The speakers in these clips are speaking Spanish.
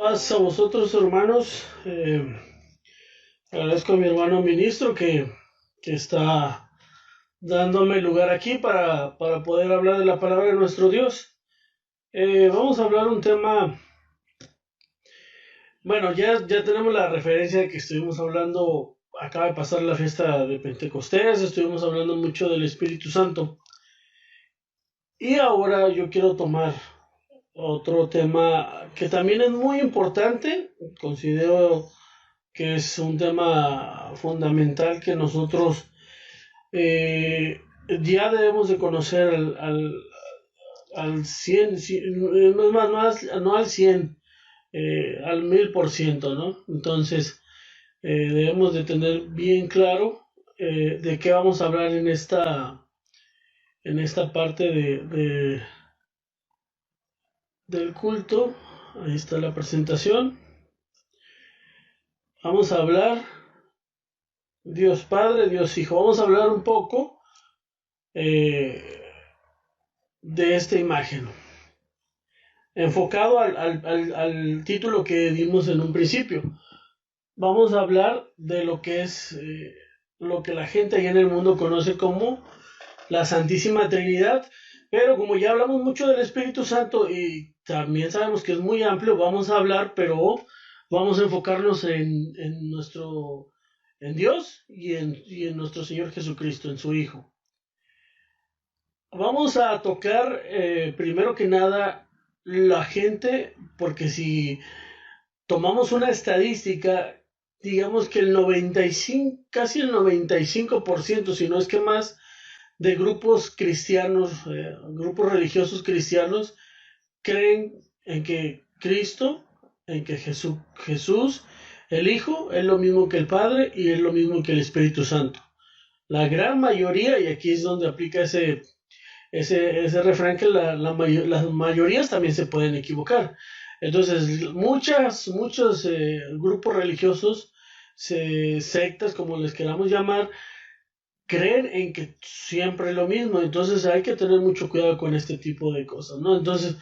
Paz a vosotros, hermanos. Agradezco a mi hermano ministro que está dándome lugar aquí para poder hablar de la palabra de nuestro Dios. Vamos a hablar un tema. Bueno, ya tenemos la referencia de que estuvimos hablando. Acaba de pasar la fiesta de Pentecostés, estuvimos hablando mucho del Espíritu Santo. Y ahora yo quiero tomar otro tema que también es muy importante. Considero que es un tema fundamental que nosotros ya debemos de conocer al 100, no, no al 100, al 1000%, ¿no? Entonces, debemos de tener bien claro de qué vamos a hablar en esta parte del culto. Ahí está la presentación. Vamos a hablar Dios Padre, Dios Hijo. Vamos a hablar un poco eh, de esta imagen, enfocado al título que dimos en un principio. Vamos a hablar de lo que es lo que la gente allá en el mundo conoce como la Santísima Trinidad, pero como ya hablamos mucho del Espíritu Santo y también sabemos que es muy amplio, vamos a hablar, pero vamos a enfocarnos en Dios y en nuestro Señor Jesucristo, en su Hijo. Vamos a tocar primero que nada la gente, porque si tomamos una estadística, digamos que el 95, casi el 95%, si no es que más, de grupos cristianos, grupos religiosos cristianos, creen en que Cristo, en que Jesús, el Hijo, es lo mismo que el Padre y es lo mismo que el Espíritu Santo. La gran mayoría, y aquí es donde aplica ese refrán, que las mayorías también se pueden equivocar. Entonces, muchos grupos religiosos, sectas, como les queramos llamar, creen en que siempre es lo mismo. Entonces hay que tener mucho cuidado con este tipo de cosas, ¿no? Entonces,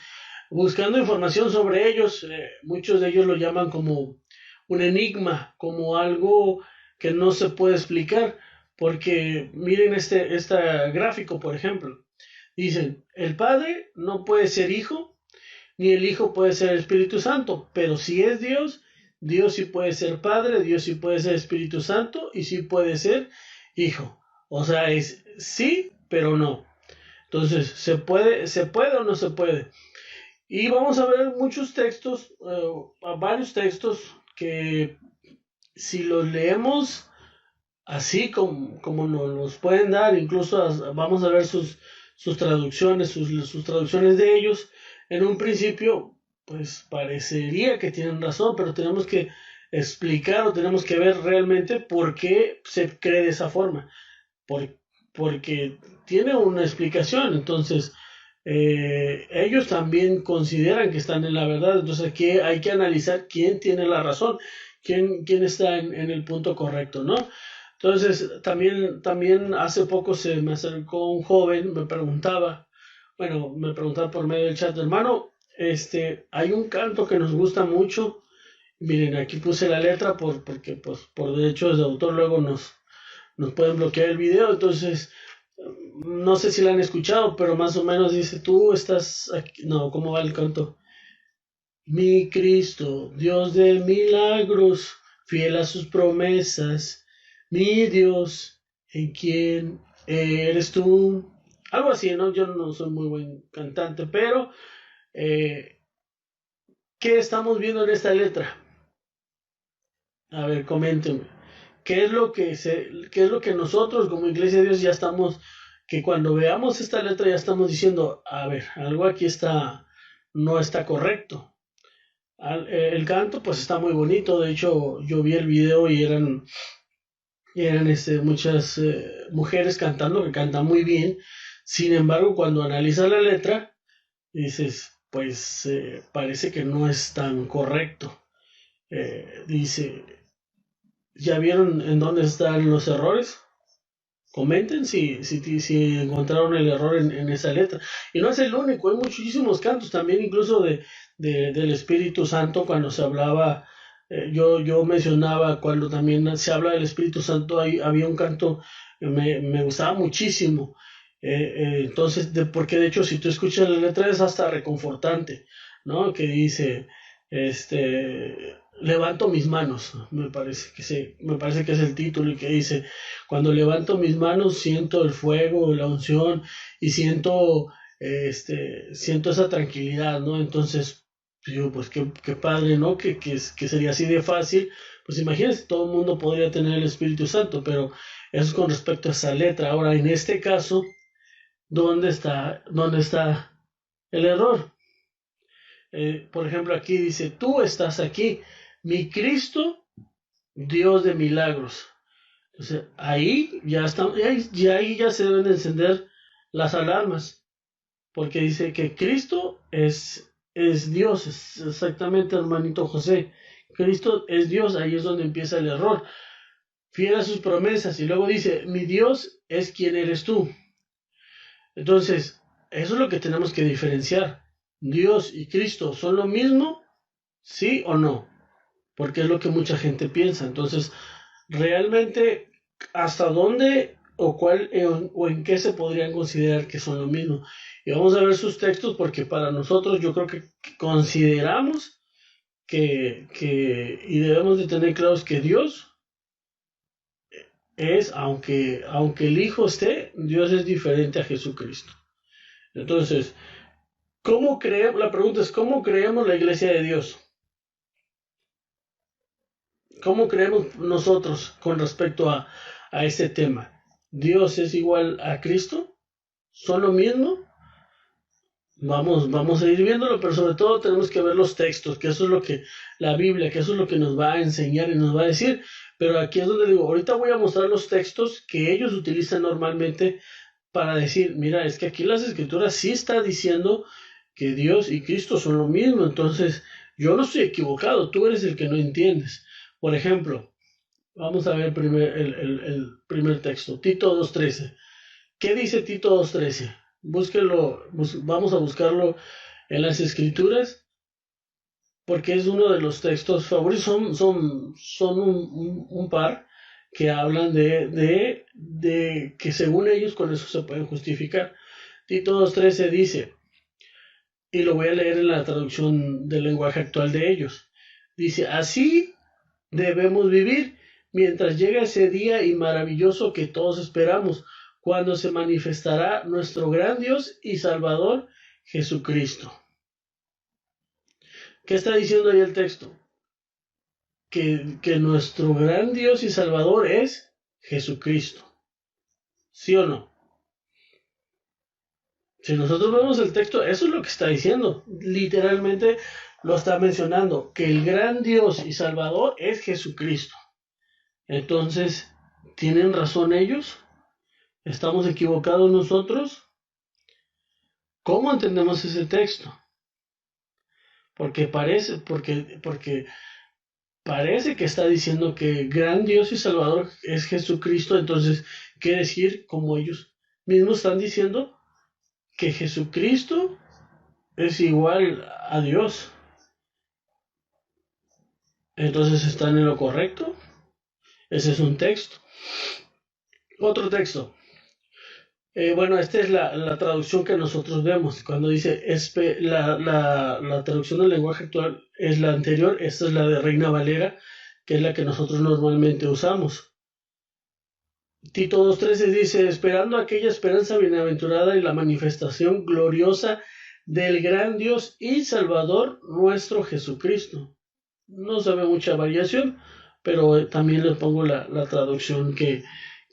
buscando información sobre ellos, muchos de ellos lo llaman como un enigma, como algo que no se puede explicar, porque miren este gráfico, por ejemplo. Dicen, el Padre no puede ser Hijo, ni el Hijo puede ser Espíritu Santo, pero si es Dios, Dios sí puede ser Padre, Dios sí puede ser Espíritu Santo y sí puede ser Hijo. O sea, es sí, pero no. Entonces, se puede o no se puede? Y vamos a ver muchos textos, varios textos que si los leemos así como nos los pueden dar, incluso vamos a ver sus traducciones, sus traducciones de ellos. En un principio, pues parecería que tienen razón, pero tenemos que explicar o tenemos que ver realmente por qué se cree de esa forma. Por, Porque tiene una explicación. Entonces, ellos también consideran que están en la verdad. Entonces, aquí hay que analizar quién tiene la razón, quién está en el punto correcto, ¿no? Entonces, también hace poco se me acercó un joven, me preguntaba por medio del chat, hermano, hay un canto que nos gusta mucho. Miren, aquí puse la letra porque pues, por derechos de autor luego nos pueden bloquear el video. Entonces, no sé si la han escuchado, pero más o menos dice, tú estás aquí. No, ¿cómo va el canto? Mi Cristo, Dios de milagros, fiel a sus promesas, mi Dios, ¿en quién eres tú? Algo así, ¿no? Yo no soy muy buen cantante, pero eh, ¿qué estamos viendo en esta letra? A ver, coméntenme. ¿Qué es lo que nosotros como Iglesia de Dios ya estamos, que cuando veamos esta letra ya estamos diciendo, a ver, algo aquí no está correcto? El canto pues está muy bonito. De hecho, yo vi el video y eran muchas mujeres cantando, que cantan muy bien. Sin embargo, cuando analizas la letra, dices, pues parece que no es tan correcto. Dice, ¿ya vieron en dónde están los errores? Comenten si encontraron el error en esa letra. Y no es el único, hay muchísimos cantos también, incluso del Espíritu Santo, cuando se hablaba, yo mencionaba, cuando también se habla del Espíritu Santo, había un canto que me gustaba muchísimo. Entonces, porque de hecho, si tú escuchas la letra es hasta reconfortante, ¿no? Que dice, levanto mis manos, me parece que es el título, y que dice, cuando levanto mis manos siento el fuego, la unción, y siento esa tranquilidad, ¿no? Entonces, digo, pues qué padre, ¿no? Que sería así de fácil. Pues imagínense, todo el mundo podría tener el Espíritu Santo, pero eso es con respecto a esa letra. Ahora, en este caso, ¿dónde está el error? Por ejemplo, aquí dice, tú estás aquí, mi Cristo, Dios de milagros. Entonces, ahí ya se deben encender las alarmas, porque dice que Cristo es Dios, es exactamente, hermanito José. Cristo es Dios, ahí es donde empieza el error. Fiel a sus promesas, y luego dice, mi Dios es quien eres tú. Entonces, eso es lo que tenemos que diferenciar. Dios y Cristo son lo mismo, sí o no, porque es lo que mucha gente piensa. Entonces, realmente, ¿hasta dónde o en qué se podrían considerar que son lo mismo? Y vamos a ver sus textos, porque para nosotros yo creo que consideramos y debemos de tener claros que Dios aunque el Hijo esté, Dios es diferente a Jesucristo. Entonces, la pregunta es, ¿cómo creemos la iglesia de Dios? ¿Cómo creemos nosotros con respecto a este tema? ¿Dios es igual a Cristo? ¿Son lo mismo? Vamos a ir viéndolo, pero sobre todo tenemos que ver los textos, que eso es lo que la Biblia, que eso es lo que nos va a enseñar y nos va a decir. Pero aquí es donde digo, ahorita voy a mostrar los textos que ellos utilizan normalmente para decir, mira, es que aquí las escrituras sí está diciendo que Dios y Cristo son lo mismo. Entonces, yo no estoy equivocado, tú eres el que no entiendes. Por ejemplo, vamos a ver el primer texto, Tito 2.13. ¿Qué dice Tito 2.13? Búsquelo, vamos a buscarlo en las escrituras, porque es uno de los textos favoritos. Son un par que hablan de que según ellos con eso se pueden justificar. Tito 2.13 dice, y lo voy a leer en la traducción del lenguaje actual de ellos. Dice, así debemos vivir mientras llega ese día y maravilloso que todos esperamos, cuando se manifestará nuestro gran Dios y Salvador, Jesucristo. ¿Qué está diciendo ahí el texto? Que nuestro gran Dios y Salvador es Jesucristo. ¿Sí o no? Si nosotros vemos el texto, eso es lo que está diciendo. Literalmente lo está mencionando, que el gran Dios y Salvador es Jesucristo. Entonces, ¿tienen razón ellos? ¿Estamos equivocados nosotros? ¿Cómo entendemos ese texto? Porque parece que está diciendo que gran Dios y Salvador es Jesucristo. Entonces, quiere decir, como ellos mismos están diciendo, que Jesucristo es igual a Dios. Entonces, ¿están en lo correcto? Ese es un texto. Otro texto. Bueno, esta es la traducción que nosotros vemos. Cuando dice, la traducción del lenguaje actual es la anterior, esta es la de Reina Valera, que es la que nosotros normalmente usamos. Tito 2.13 dice, esperando aquella esperanza bienaventurada y la manifestación gloriosa del gran Dios y Salvador nuestro Jesucristo. No se ve mucha variación, pero también les pongo la traducción que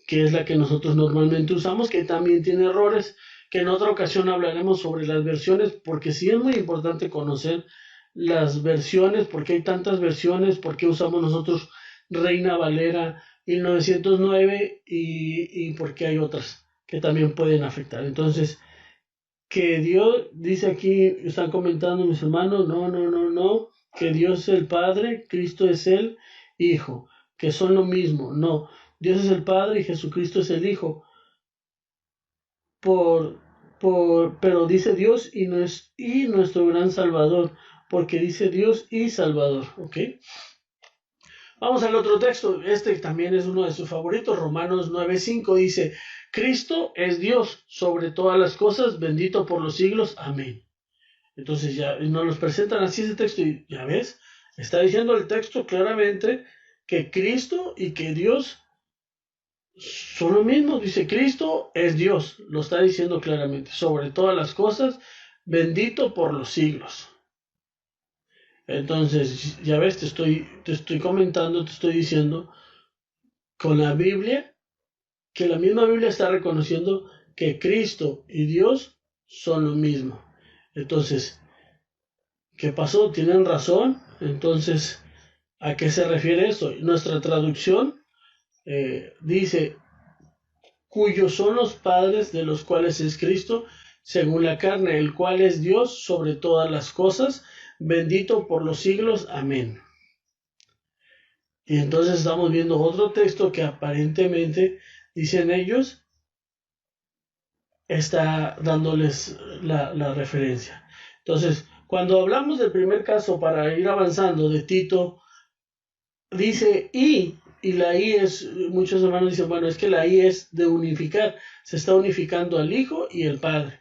es la que nosotros normalmente usamos, que también tiene errores, que en otra ocasión hablaremos sobre las versiones, porque sí es muy importante conocer las versiones, porque hay tantas versiones, porque usamos nosotros Reina Valera 1909 y porque hay otras que también pueden afectar. Entonces, que Dios, dice aquí, están comentando mis hermanos, no, que Dios es el Padre, Cristo es el Hijo, que son lo mismo, no. Dios es el Padre y Jesucristo es el Hijo. pero dice Dios y nuestro gran Salvador, porque dice Dios y Salvador, ¿ok? Vamos al otro texto, este también es uno de sus favoritos, Romanos 9:5 dice, Cristo es Dios sobre todas las cosas, bendito por los siglos, amén. Entonces ya nos los presentan así ese texto y ya ves, está diciendo el texto claramente que Cristo y que Dios son lo mismo, dice Cristo es Dios, lo está diciendo claramente, sobre todas las cosas, bendito por los siglos. Entonces, ya ves, te estoy comentando, te estoy diciendo con la Biblia, que la misma Biblia está reconociendo que Cristo y Dios son lo mismo. Entonces, ¿qué pasó? ¿Tienen razón? Entonces, ¿a qué se refiere esto? Nuestra traducción dice, cuyos son los padres de los cuales es Cristo, según la carne, el cual es Dios sobre todas las cosas, bendito por los siglos. Amén. Y entonces estamos viendo otro texto que aparentemente, dicen ellos, está dándoles la referencia. Entonces, cuando hablamos del primer caso, para ir avanzando, de Tito, dice y la I es, muchos hermanos dicen, bueno, es que la I es de unificar, se está unificando al Hijo y el Padre.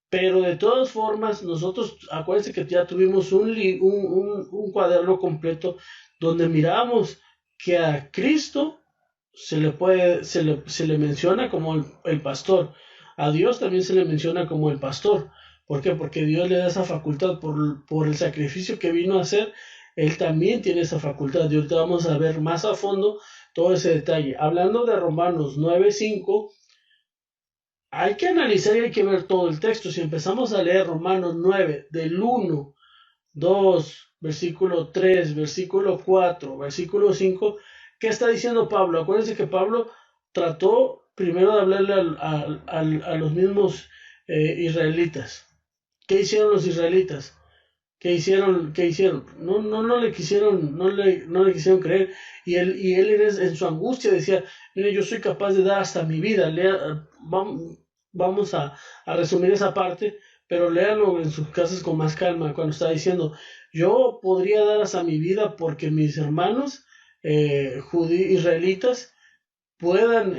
Pero de todas formas, nosotros, acuérdense que ya tuvimos un cuaderno completo donde miramos que a Cristo se le menciona como el pastor. A Dios también se le menciona como el pastor. ¿Por qué? Porque Dios le da esa facultad por el sacrificio que vino a hacer. Él también tiene esa facultad. Y ahorita vamos a ver más a fondo todo ese detalle. Hablando de Romanos 9:5, hay que analizar y hay que ver todo el texto. Si empezamos a leer Romanos 9, del 1, 2, versículo 3, versículo 4, versículo 5, ¿qué está diciendo Pablo? Acuérdense que Pablo trató primero de hablarle a los mismos israelitas. ¿Qué hicieron los israelitas? ¿Qué hicieron? No le quisieron, no le quisieron creer. Y él en su angustia decía, mire, yo soy capaz de dar hasta mi vida. Vamos a resumir esa parte, pero léanlo en sus casas con más calma, cuando está diciendo, yo podría dar hasta mi vida porque mis hermanos israelitas puedan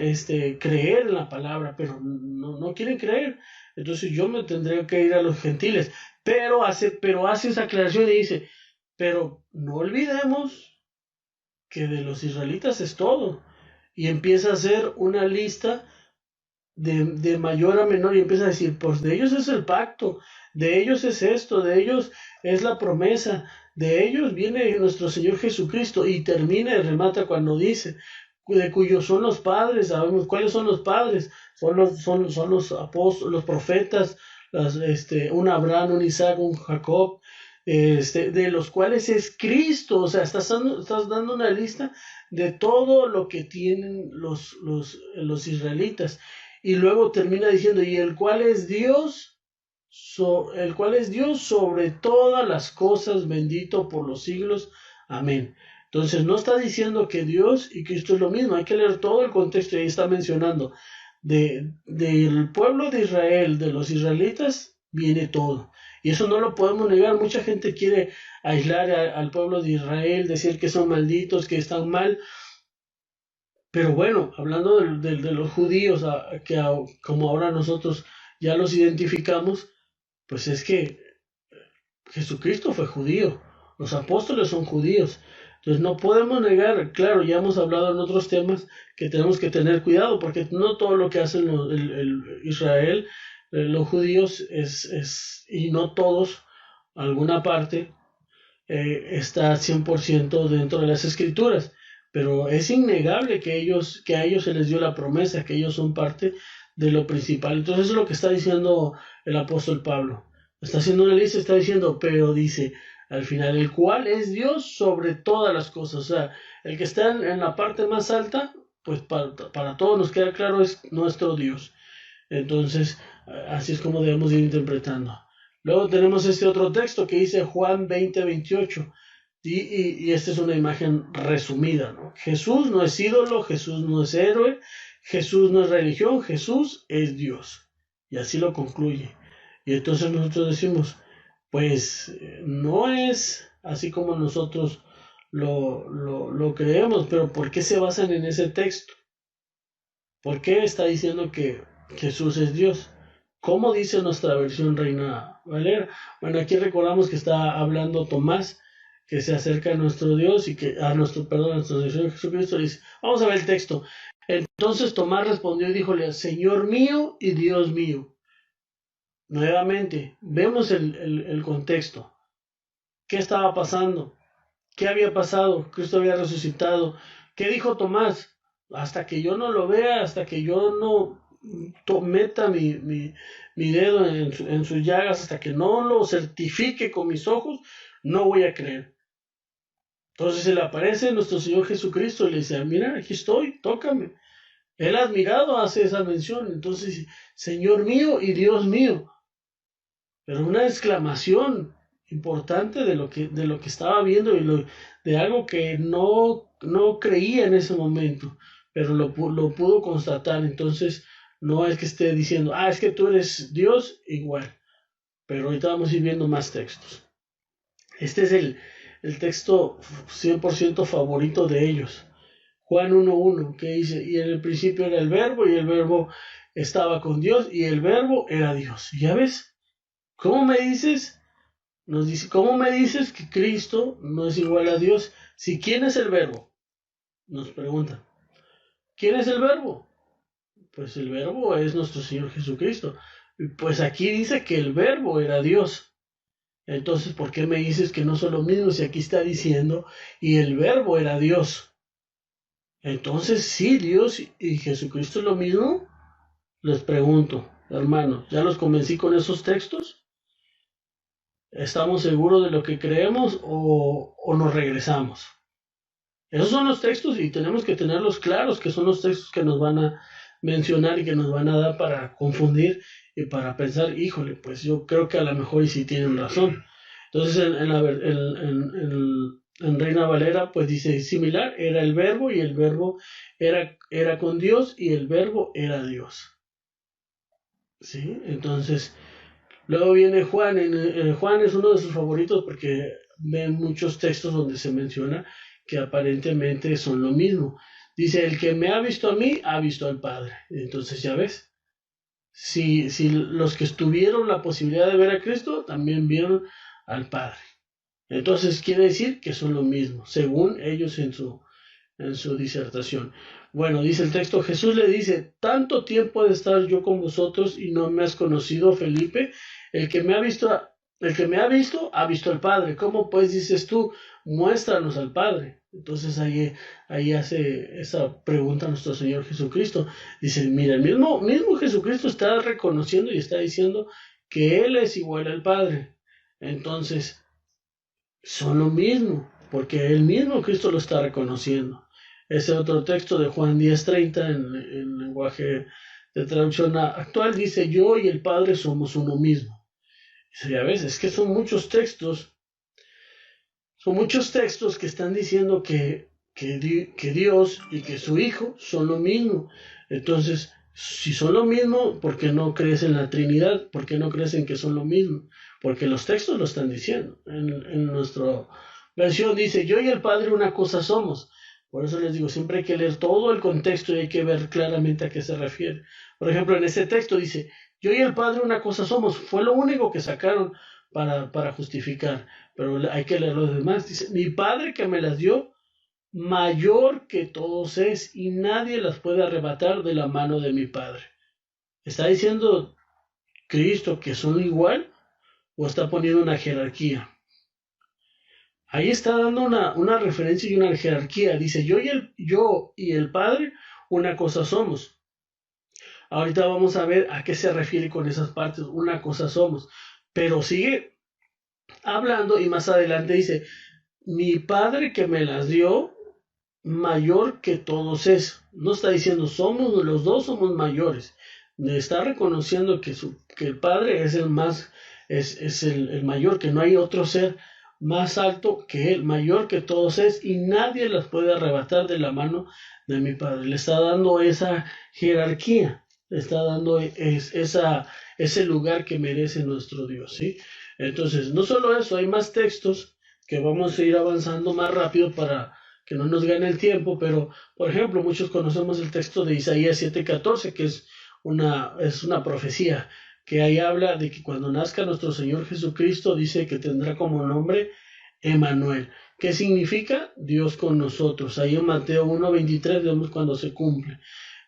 creer en la palabra, pero no quieren creer. Entonces yo me tendré que ir a los gentiles. Pero hace esa aclaración y dice, pero no olvidemos que de los israelitas es todo. Y empieza a hacer una lista de mayor a menor y empieza a decir, pues de ellos es el pacto, de ellos es esto, de ellos es la promesa, de ellos viene nuestro Señor Jesucristo y termina y remata cuando dice, de cuyos son los padres, sabemos cuáles son los padres, son los apóstoles, los profetas, un Abraham, un Isaac, un Jacob, de los cuales es Cristo. O sea, estás dando una lista de todo lo que tienen los israelitas. Y luego termina diciendo, y el cual es Dios, el cual es Dios sobre todas las cosas, bendito por los siglos. Amén. Entonces no está diciendo que Dios y Cristo es lo mismo, hay que leer todo el contexto y ahí está mencionando del pueblo de Israel, de los israelitas, viene todo. Y eso no lo podemos negar. Mucha gente quiere aislar al pueblo de Israel, decir que son malditos, que están mal. Pero bueno, hablando de los judíos, como ahora nosotros ya los identificamos, pues es que Jesucristo fue judío, los apóstoles son judíos. Entonces no podemos negar, claro, ya hemos hablado en otros temas que tenemos que tener cuidado, porque no todo lo que hacen el Israel, los judíos, y no todos, alguna parte, está 100% dentro de las escrituras. Pero es innegable que a ellos se les dio la promesa, que ellos son parte de lo principal. Entonces eso es lo que está diciendo el apóstol Pablo. Está haciendo una lista, está diciendo, pero dice al final, el cual es Dios sobre todas las cosas. O sea, el que está en la parte más alta, pues para todos nos queda claro, es nuestro Dios. Entonces, así es como debemos ir interpretando. Luego tenemos este otro texto que dice Juan 20:28. Y esta es una imagen resumida, ¿no? Jesús no es ídolo, Jesús no es héroe, Jesús no es religión, Jesús es Dios. Y así lo concluye. Y entonces nosotros decimos, pues no es así como nosotros lo creemos, pero ¿por qué se basan en ese texto? ¿Por qué está diciendo que Jesús es Dios? ¿Cómo dice nuestra versión Reina Valera? Bueno, aquí recordamos que está hablando Tomás, que se acerca a nuestro Dios y que a nuestro, perdón, a nuestro Señor Jesucristo, dice, vamos a ver el texto. Entonces Tomás respondió y díjole, Señor mío y Dios mío. Nuevamente, vemos el contexto. ¿Qué estaba pasando? ¿Qué había pasado? Cristo había resucitado. ¿Qué dijo Tomás? Hasta que yo no lo vea, hasta que yo no meta mi dedo en sus llagas, hasta que no lo certifique con mis ojos, no voy a creer. Entonces se le aparece nuestro Señor Jesucristo y le dice, mira, aquí estoy, tócame. Él admirado hace esa mención. Entonces, Señor mío y Dios mío. Pero una exclamación importante de lo que estaba viendo y de algo que no creía en ese momento, pero lo pudo constatar. Entonces, no es que esté diciendo, es que tú eres Dios, igual. Pero ahorita vamos a ir viendo más textos. Este es el texto 100% favorito de ellos. Juan 1:1, que dice, y en el principio era el verbo, y el verbo estaba con Dios, y el verbo era Dios. ¿Ya ves? ¿Cómo me dices? Nos dice, ¿cómo me dices que Cristo no es igual a Dios? Si ¿quién es el verbo? Nos pregunta. ¿Quién es el verbo? Pues el verbo es nuestro Señor Jesucristo. Pues aquí dice que el verbo era Dios. Entonces, ¿por qué me dices que no son lo mismo si aquí está diciendo y el verbo era Dios? Entonces, sí, Dios y Jesucristo es lo mismo. Les pregunto, hermanos, ¿ya los convencí con esos textos? ¿Estamos seguros de lo que creemos o nos regresamos? Esos son los textos y tenemos que tenerlos claros, que son los textos que nos van a mencionar y que nos van a dar para confundir y para pensar, híjole, pues yo creo que a lo mejor y sí tienen razón. Entonces en Reina Valera pues dice similar, era el verbo y el verbo era con Dios y el verbo era Dios. ¿Sí? Entonces, luego viene Juan, Juan es uno de sus favoritos porque ven muchos textos donde se menciona que aparentemente son lo mismo. Dice, el que me ha visto a mí, ha visto al Padre. Entonces, ya ves, si los que tuvieron la posibilidad de ver a Cristo, también vieron al Padre. Entonces, quiere decir que son lo mismo, según ellos en su disertación. Bueno, dice el texto, Jesús le dice, tanto tiempo he de estar yo con vosotros y no me has conocido, Felipe, el que me ha visto, ha visto al Padre. ¿Cómo pues dices tú, muéstranos al Padre? Entonces ahí hace esa pregunta nuestro Señor Jesucristo. Dice, mira, el mismo Jesucristo está reconociendo y está diciendo que Él es igual al Padre. Entonces, son lo mismo, porque el mismo Cristo lo está reconociendo. Ese otro texto de Juan 10:30 en lenguaje de traducción actual dice, yo y el Padre somos uno mismo. Y a veces es que son muchos textos que están diciendo que Dios y que su Hijo son lo mismo. Entonces, si son lo mismo, ¿por qué no crees en la Trinidad? ¿Por qué no crees en que son lo mismo? Porque los textos lo están diciendo. En nuestra versión dice, yo y el Padre una cosa somos. Por eso les digo, siempre hay que leer todo el contexto y hay que ver claramente a qué se refiere. Por ejemplo, en ese texto dice, yo y el Padre una cosa somos. Fue lo único que sacaron para justificar. Pero hay que leer los demás. Dice, mi Padre que me las dio, mayor que todos es, y nadie las puede arrebatar de la mano de mi Padre. ¿Está diciendo Cristo que son igual o está poniendo una jerarquía? Ahí está dando una referencia y una jerarquía. Dice, yo y el Padre, una cosa somos. Ahorita vamos a ver a qué se refiere con esas partes, una cosa somos. Pero sigue hablando y más adelante dice, mi Padre que me las dio, mayor que todos es. No está diciendo, los dos somos mayores. Está reconociendo que el Padre es el más, es el mayor, que no hay otro ser más alto que él, mayor que todos es, y nadie las puede arrebatar de la mano de mi Padre. Le está dando esa jerarquía. le está dando ese lugar que merece nuestro Dios, ¿sí? Entonces, no solo eso, hay más textos que vamos a ir avanzando más rápido para que no nos gane el tiempo, pero, por ejemplo, muchos conocemos el texto de Isaías 7:14, que es una profecía, que ahí habla de que cuando nazca nuestro Señor Jesucristo, dice que tendrá como nombre Emmanuel. ¿Qué significa? Dios con nosotros. Ahí en Mateo 1:23 vemos cuando se cumple.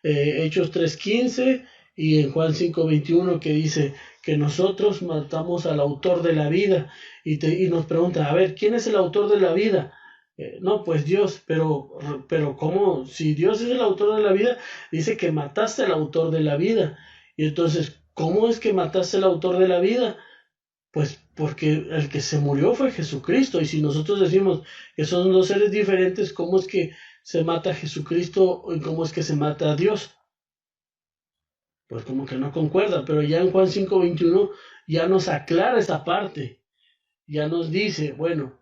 Hechos 3:15 y en Juan 5:21 que dice que nosotros matamos al autor de la vida y nos pregunta, a ver, ¿quién es el autor de la vida? No, pues Dios, pero ¿cómo? Si Dios es el autor de la vida, dice que mataste al autor de la vida. Y entonces, ¿cómo es que mataste al autor de la vida? Pues porque el que se murió fue Jesucristo. Y si nosotros decimos que son dos seres diferentes, ¿cómo es que se mata a Jesucristo y cómo es que se mata a Dios? Pues como que no concuerda, pero ya en Juan 5:21 ya nos aclara esa parte, ya nos dice, bueno,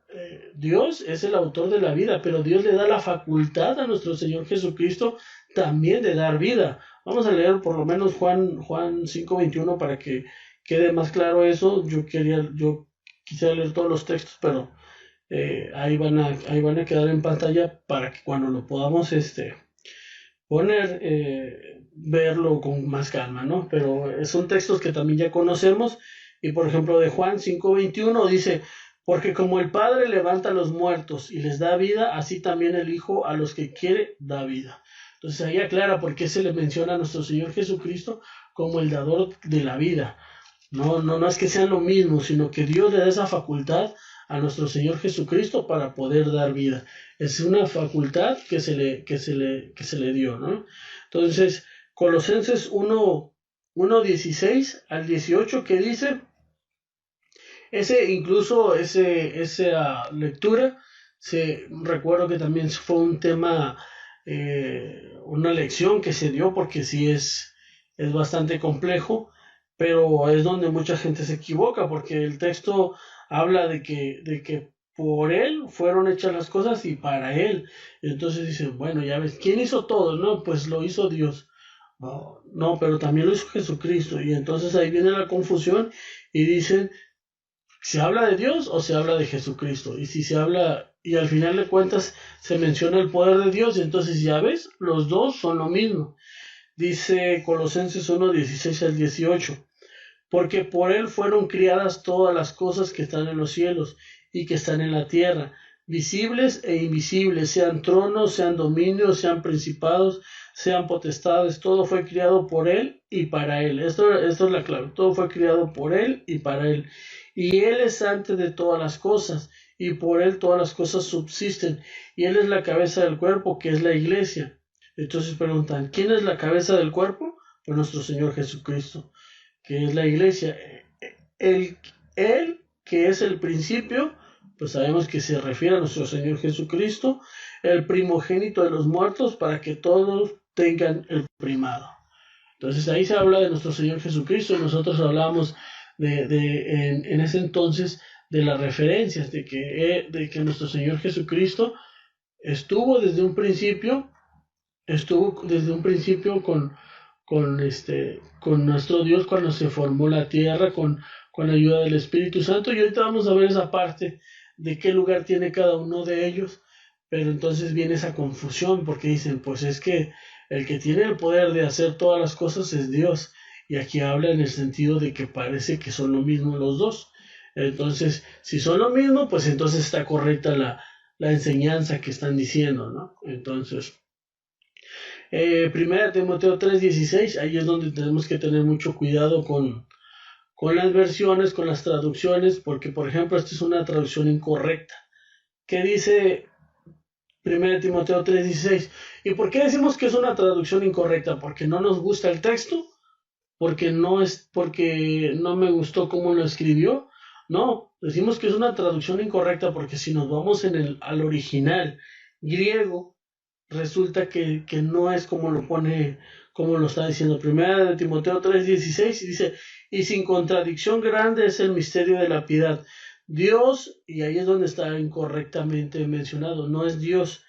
Dios es el autor de la vida, pero Dios le da la facultad a nuestro Señor Jesucristo también de dar vida. Vamos a leer por lo menos Juan 5:21 para que quede más claro eso. Yo quisiera leer todos los textos, pero ahí van a quedar en pantalla para que cuando lo podamos poner, verlo con más calma, ¿no? Pero son textos que también ya conocemos. Y por ejemplo de Juan 5:21 dice, porque como el Padre levanta a los muertos y les da vida, así también el Hijo a los que quiere da vida. Entonces ahí aclara por qué se le menciona a nuestro Señor Jesucristo como el dador de la vida. No es que sean lo mismo, sino que Dios le da esa facultad a nuestro Señor Jesucristo para poder dar vida. Es una facultad que se le dio, ¿no? Entonces, Colosenses 1:16 al 18 que dice, esa lectura, recuerdo que también fue un tema, una lección que se dio porque sí es bastante complejo, pero es donde mucha gente se equivoca porque el texto habla de que por él fueron hechas las cosas y para él. Entonces dicen, bueno, ya ves, ¿quién hizo todo? No, pues lo hizo Dios. No, pero también lo hizo Jesucristo. Y entonces ahí viene la confusión y dicen, ¿se habla de Dios o se habla de Jesucristo? Y si se habla, y al final de cuentas se menciona el poder de Dios, y entonces ya ves, los dos son lo mismo. Dice Colosenses 1:16 al 18, porque por él fueron criadas todas las cosas que están en los cielos y que están en la tierra, visibles e invisibles, sean tronos, sean dominios, sean principados, sean potestades, todo fue criado por él y para él. Esto es la clave, todo fue criado por él y para él. Y él es antes de todas las cosas, y por él todas las cosas subsisten, y él es la cabeza del cuerpo, que es la iglesia. Entonces preguntan, ¿quién es la cabeza del cuerpo? Pues nuestro Señor Jesucristo, que es la iglesia. Él que es el principio, pues sabemos que se refiere a nuestro Señor Jesucristo, el primogénito de los muertos, para que todos tengan el primado. Entonces ahí se habla de nuestro Señor Jesucristo y nosotros hablamos en ese entonces de las referencias, de que nuestro Señor Jesucristo estuvo desde un principio con nuestro Dios cuando se formó la tierra, con la ayuda del Espíritu Santo. Y ahorita vamos a ver esa parte de qué lugar tiene cada uno de ellos, pero entonces viene esa confusión porque dicen, pues es que el que tiene el poder de hacer todas las cosas es Dios, y aquí habla en el sentido de que parece que son lo mismo los dos. Entonces, si son lo mismo, pues entonces está correcta la enseñanza que están diciendo, ¿no? Entonces, Primera Timoteo 3:16, ahí es donde tenemos que tener mucho cuidado con las versiones, con las traducciones, porque por ejemplo esta es una traducción incorrecta. ¿Qué dice 1 Timoteo 3:16? ¿Y por qué decimos que es una traducción incorrecta? ¿Porque no nos gusta el texto? ¿Porque no me gustó cómo lo escribió? No, decimos que es una traducción incorrecta porque si nos vamos al original griego, resulta que no es como lo pone, como lo está diciendo. Primera de Timoteo 3:16 y dice, y sin contradicción grande es el misterio de la piedad. Dios, y ahí es donde está incorrectamente mencionado, no es Dios,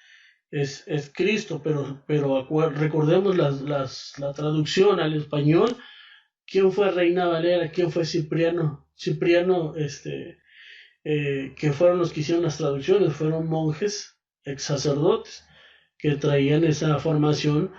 es Cristo, pero recordemos la traducción al español. ¿Quién fue Reina Valera? ¿Quién fue Cipriano? Cipriano, que fueron los que hicieron las traducciones, fueron monjes, ex sacerdotes, que traían esa formación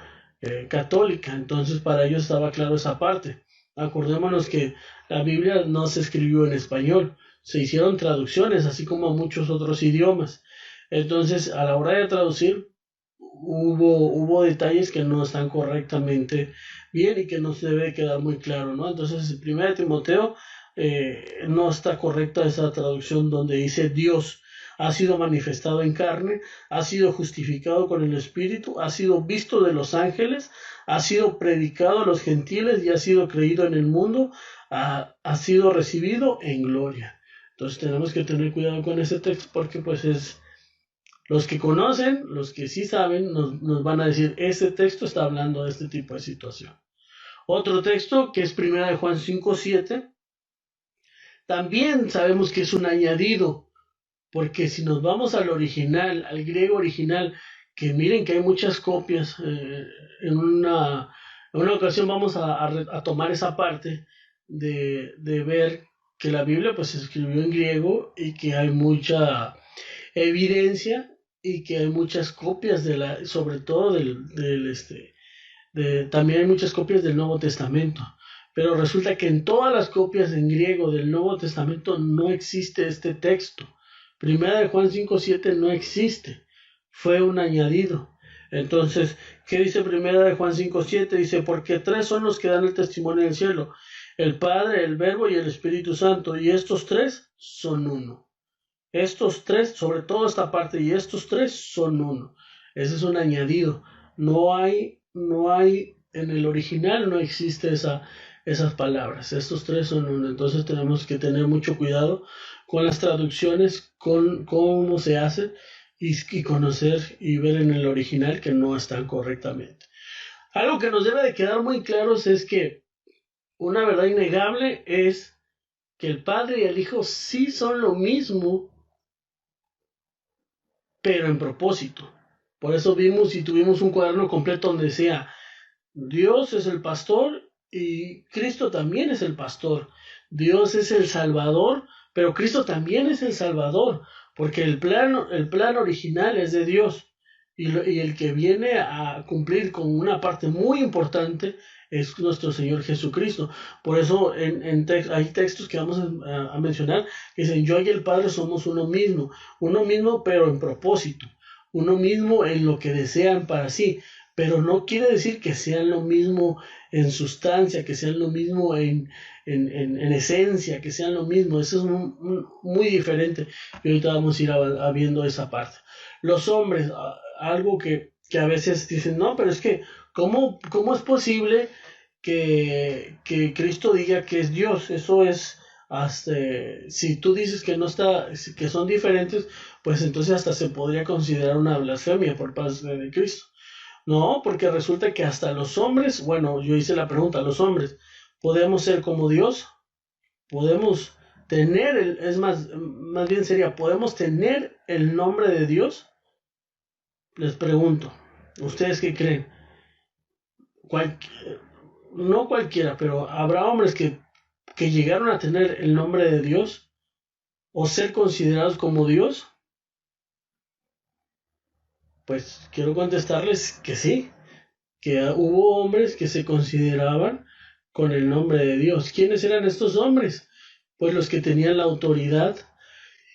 católica. Entonces para ellos estaba claro esa parte. Acordémonos que la Biblia no se escribió en español, se hicieron traducciones, así como muchos otros idiomas. Entonces, a la hora de traducir, hubo detalles que no están correctamente bien y que no se debe quedar muy claro, ¿no? Entonces, en 1 Timoteo no está correcta esa traducción donde dice Dios ha sido manifestado en carne, ha sido justificado con el Espíritu, ha sido visto de los ángeles, ha sido predicado a los gentiles y ha sido creído en el mundo, ha sido recibido en gloria. Entonces tenemos que tener cuidado con ese texto porque pues es los que conocen, los que sí saben, nos van a decir, este texto está hablando de este tipo de situación. Otro texto, que es 1 Juan 5:7, también sabemos que es un añadido, porque si nos vamos al original, al griego original, que miren que hay muchas copias, en una ocasión vamos a tomar esa parte de ver que la Biblia pues se escribió en griego y que hay mucha evidencia y que hay muchas copias sobre todo también hay muchas copias del Nuevo Testamento. Pero resulta que en todas las copias en griego del Nuevo Testamento no existe este texto. Primera de Juan 5:7 no existe. Fue un añadido. Entonces, ¿qué dice Primera de Juan 5:7? Dice, porque tres son los que dan el testimonio en el cielo: el Padre, el Verbo y el Espíritu Santo. Y estos tres son uno. Estos tres, sobre todo esta parte, y estos tres son uno. Ese es un añadido. No hay, en el original no existe esas palabras. Estos tres son uno. Entonces tenemos que tener mucho cuidado con las traducciones, con cómo se hace y conocer y ver en el original que no están correctamente. Algo que nos debe de quedar muy claros es que una verdad innegable es que el Padre y el Hijo sí son lo mismo, pero en propósito. Por eso vimos y tuvimos un cuaderno completo donde decía, Dios es el pastor y Cristo también es el pastor. Dios es el Salvador, pero Cristo también es el Salvador, porque el plan original es de Dios. Y el que viene a cumplir con una parte muy importante es nuestro Señor Jesucristo. Por eso hay textos que vamos a mencionar que dicen, yo y el Padre somos uno mismo pero en propósito, uno mismo en lo que desean para sí, pero no quiere decir que sean lo mismo en sustancia, que sean lo mismo en esencia, que sean lo mismo. Eso es muy diferente y ahorita vamos a ir viendo esa parte. Los hombres, algo que a veces dicen, no, pero es que, ¿cómo es posible que Cristo diga que es Dios? Eso es, hasta, si tú dices que no está, que son diferentes, pues entonces hasta se podría considerar una blasfemia por parte de Cristo. No, porque resulta que hasta los hombres, bueno, yo hice la pregunta, los hombres, ¿podemos ser como Dios? ¿Podemos tener, es más bien sería, ¿podemos tener el nombre de Dios? Les pregunto, ¿ustedes qué creen? Cual, no cualquiera, pero habrá hombres que llegaron a tener el nombre de Dios o ser considerados como Dios. Pues quiero contestarles que sí, que hubo hombres que se consideraban con el nombre de Dios. ¿Quiénes eran estos hombres? Pues los que tenían la autoridad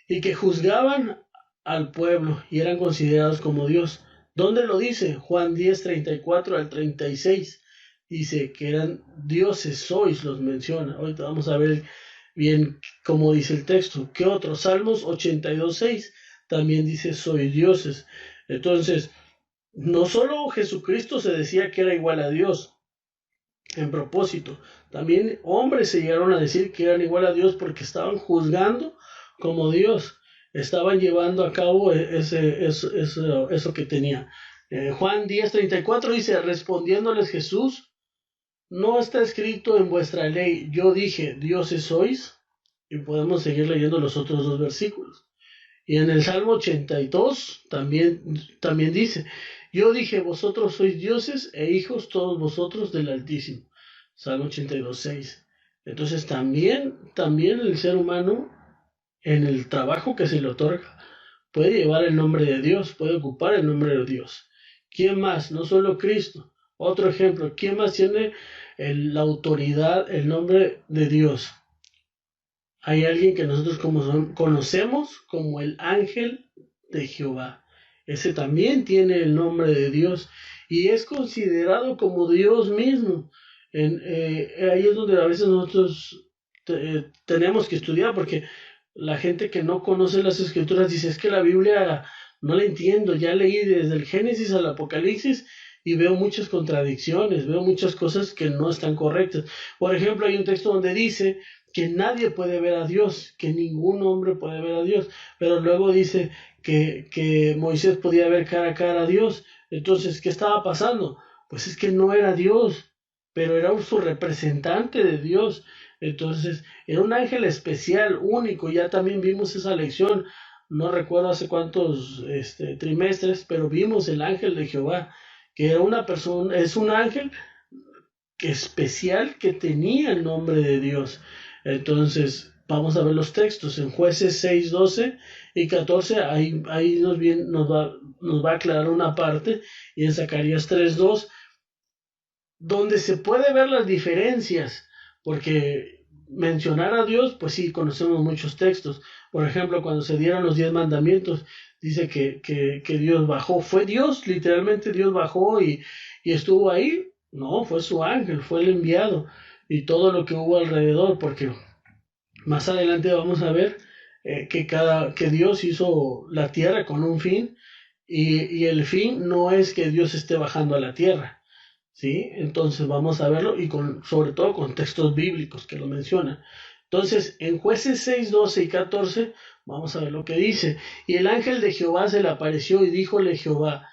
y que juzgaban al pueblo y eran considerados como Dios. ¿Dónde lo dice? Juan 10:34 al 36. Dice que eran dioses sois, los menciona. Ahorita vamos a ver bien cómo dice el texto. ¿Qué otro? Salmos 82:6 también dice soy dioses. Entonces, no solo Jesucristo se decía que era igual a Dios en propósito, también hombres se llegaron a decir que eran igual a Dios porque estaban juzgando como Dios, estaban llevando a cabo eso que tenía. Juan 10:34 dice, respondiéndoles Jesús, ¿no está escrito en vuestra ley, yo dije, dioses sois? Y podemos seguir leyendo los otros dos versículos. Y en el Salmo 82 también dice, yo dije, vosotros sois dioses e hijos todos vosotros del Altísimo. Salmo 82:6. Entonces también el ser humano, en el trabajo que se le otorga, puede llevar el nombre de Dios, puede ocupar el nombre de Dios. ¿Quién más? No solo Cristo. Otro ejemplo, ¿quién más tiene la autoridad, el nombre de Dios? Hay alguien que nosotros conocemos como el ángel de Jehová. Ese también tiene el nombre de Dios y es considerado como Dios mismo. Ahí es donde a veces nosotros tenemos que estudiar, porque la gente que no conoce las escrituras dice, es que la Biblia no la entiendo, ya leí desde el Génesis al Apocalipsis y veo muchas contradicciones, veo muchas cosas que no están correctas. Por ejemplo, hay un texto donde dice que nadie puede ver a Dios, que ningún hombre puede ver a Dios, pero luego dice que Moisés podía ver cara a cara a Dios. Entonces, ¿qué estaba pasando? Pues es que no era Dios, pero era su representante de Dios. Entonces, era un ángel especial, único. Ya también vimos esa lección, no recuerdo hace cuántos trimestres, pero vimos el ángel de Jehová, que era una persona, es un ángel especial que tenía el nombre de Dios. Entonces, vamos a ver los textos en Jueces 6, 12 y 14. Ahí nos va a aclarar una parte, y en Zacarías 3, 2, donde se puede ver las diferencias, porque mencionar a Dios, pues sí, conocemos muchos textos. Por ejemplo, cuando se dieron los 10 mandamientos, dice que Dios bajó. ¿Fue Dios? Literalmente Dios bajó y estuvo ahí. No, fue su ángel, fue el enviado y todo lo que hubo alrededor, porque más adelante vamos a ver que Dios hizo la tierra con un fin, y el fin no es que Dios esté bajando a la tierra, ¿sí? Entonces vamos a verlo, y sobre todo con textos bíblicos que lo mencionan. Entonces, en Jueces 6, 12 y 14, vamos a ver lo que dice. Y el ángel de Jehová se le apareció y díjole Jehová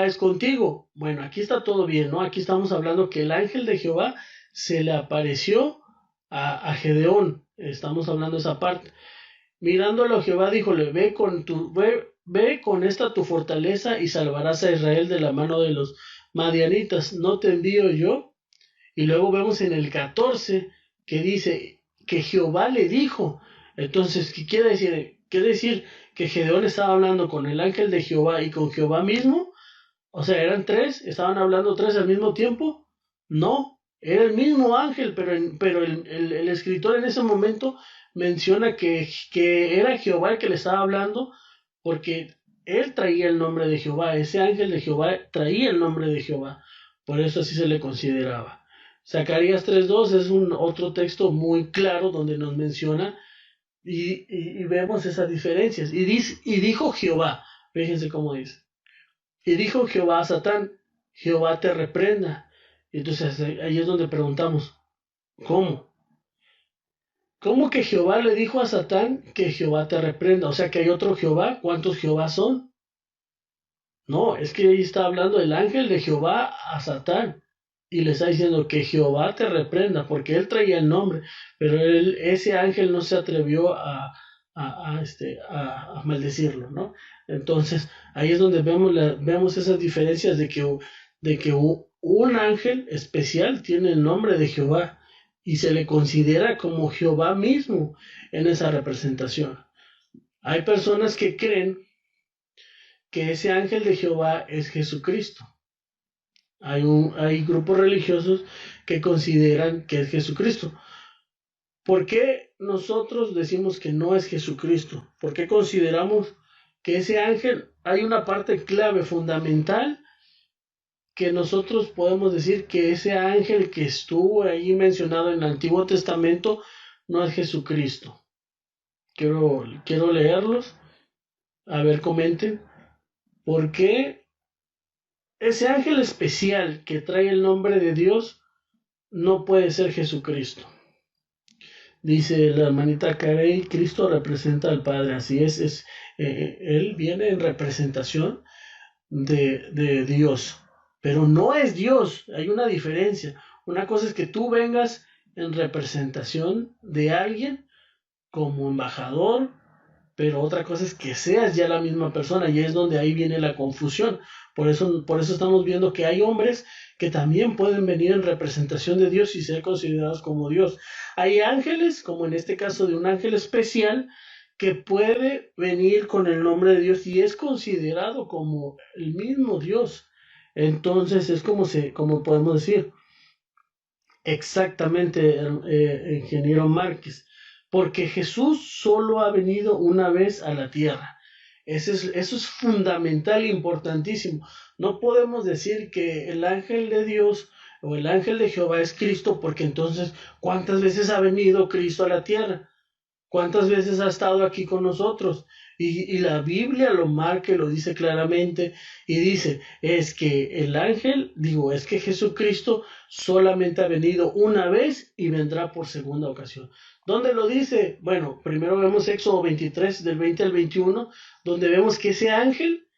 es contigo. Bueno, aquí está todo bien, ¿no? Aquí estamos hablando que el ángel de Jehová se le apareció a Gedeón. Estamos hablando de esa parte. Mirándolo Jehová díjole, ve con esta tu fortaleza y salvarás a Israel de la mano de los madianitas. ¿No te envío yo? Y luego vemos en el 14 que dice que Jehová le dijo. Entonces, ¿qué quiere decir? Quiere decir que Gedeón estaba hablando con el ángel de Jehová y con Jehová mismo. O sea, ¿eran tres? ¿Estaban hablando tres al mismo tiempo? No, era el mismo ángel, pero el escritor en ese momento menciona que era Jehová el que le estaba hablando, porque él traía el nombre de Jehová, ese ángel de Jehová traía el nombre de Jehová, por eso así se le consideraba. Zacarías 3:2 es otro texto muy claro donde nos menciona y vemos esas diferencias. Y dijo Jehová, fíjense cómo dice. Y dijo Jehová a Satán, Jehová te reprenda. Y entonces ahí es donde preguntamos, ¿cómo? ¿Cómo que Jehová le dijo a Satán que Jehová te reprenda? O sea que hay otro Jehová. ¿Cuántos Jehová son? No, es que ahí está hablando el ángel de Jehová a Satán. Y le está diciendo que Jehová te reprenda, porque él traía el nombre, pero ese ángel no se atrevió a maldecirlo, ¿no? Entonces, ahí es donde vemos esas diferencias de que un ángel especial tiene el nombre de Jehová y se le considera como Jehová mismo en esa representación. Hay personas que creen que ese ángel de Jehová es Jesucristo. Hay grupos religiosos que consideran que es Jesucristo. ¿Por qué nosotros decimos que no es Jesucristo? ¿Por qué consideramos que ese ángel, hay una parte clave, fundamental, que nosotros podemos decir que ese ángel que estuvo ahí mencionado en el Antiguo Testamento no es Jesucristo? Quiero leerlos. A ver, comenten. ¿Por qué ese ángel especial que trae el nombre de Dios no puede ser Jesucristo? Dice la hermanita Carey, Cristo representa al Padre. Así es, él viene en representación de Dios, pero no es Dios. Hay una diferencia. Una cosa es que tú vengas en representación de alguien como embajador, pero otra cosa es que seas ya la misma persona, y es donde ahí viene la confusión. Por eso estamos viendo que hay hombres que también pueden venir en representación de Dios y ser considerados como Dios. Hay ángeles, como en este caso de un ángel especial, que puede venir con el nombre de Dios y es considerado como el mismo Dios. Entonces es como podemos decir, exactamente, ingeniero Márquez, porque Jesús solo ha venido una vez a la tierra. Eso es fundamental e importantísimo. No podemos decir que el ángel de Dios o el ángel de Jehová es Cristo, porque entonces, ¿cuántas veces ha venido Cristo a la tierra? ¿Cuántas veces ha estado aquí con nosotros? Y la Biblia lo marca y lo dice claramente y dice, es que Jesucristo solamente ha venido una vez y vendrá por segunda ocasión. ¿Dónde lo dice? Bueno, primero vemos Éxodo 23 del 20 al 21, donde vemos que ese ángel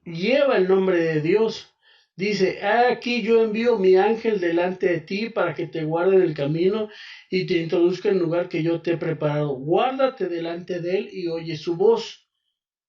lleva el nombre de Dios. Dice, aquí yo envío mi ángel delante de ti para que te guarde en el camino y te introduzca en el lugar que yo te he preparado. Guárdate delante de él y oye su voz.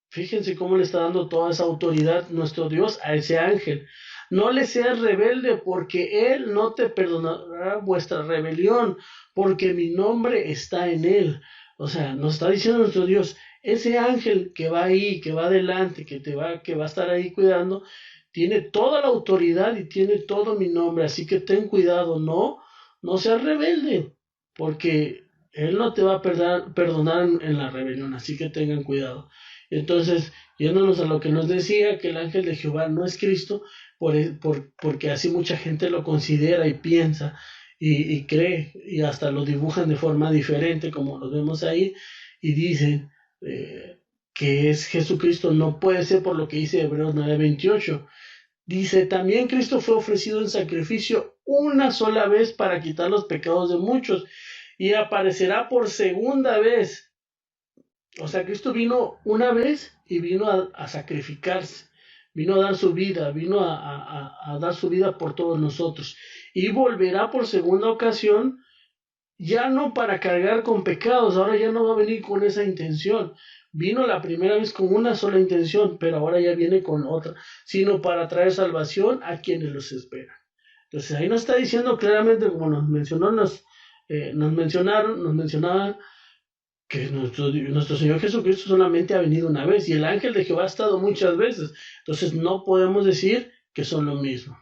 Fíjense cómo le está dando toda esa autoridad nuestro Dios a ese ángel. No le seas rebelde, porque él no te perdonará vuestra rebelión, porque mi nombre está en él. O sea, nos está diciendo nuestro Dios, ese ángel que va ahí, que va adelante, que va a estar ahí cuidando, tiene toda la autoridad y tiene todo mi nombre. Así que ten cuidado, no seas rebelde, porque él no te va a perdonar en la rebelión. Así que tengan cuidado. Entonces, yéndonos a lo que nos decía, que el ángel de Jehová no es Cristo, porque así mucha gente lo considera y piensa y cree, y hasta lo dibujan de forma diferente, como lo vemos ahí, y dicen que es Jesucristo. No puede ser, por lo que dice Hebreos 9:28. Dice, también Cristo fue ofrecido en sacrificio una sola vez para quitar los pecados de muchos, y aparecerá por segunda vez. O sea, Cristo vino una vez y vino a sacrificarse, vino a dar su vida, vino a dar su vida por todos nosotros. Y volverá por segunda ocasión, ya no para cargar con pecados, ahora ya no va a venir con esa intención. Vino la primera vez con una sola intención, pero ahora ya viene con otra, sino para traer salvación a quienes los esperan. Entonces ahí nos está diciendo claramente, como nos mencionaba, que nuestro Señor Jesucristo solamente ha venido una vez y el ángel de Jehová ha estado muchas veces. Entonces no podemos decir que son lo mismo.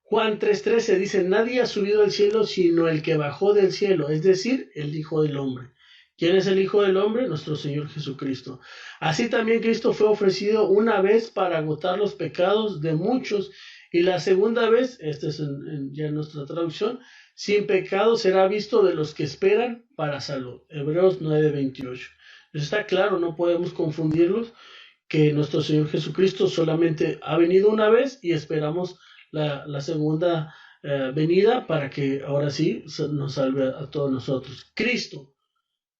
Juan 3:13 dice, nadie ha subido al cielo sino el que bajó del cielo, es decir, el Hijo del Hombre. ¿Quién es el Hijo del Hombre? Nuestro Señor Jesucristo. Así también Cristo fue ofrecido una vez para agotar los pecados de muchos, y la segunda vez, esta es ya en nuestra traducción, sin pecado será visto de los que esperan para salud. Hebreos 9:28. Entonces está claro, no podemos confundirlos, que nuestro Señor Jesucristo solamente ha venido una vez y esperamos la segunda venida para que ahora sí nos salve a todos nosotros. Cristo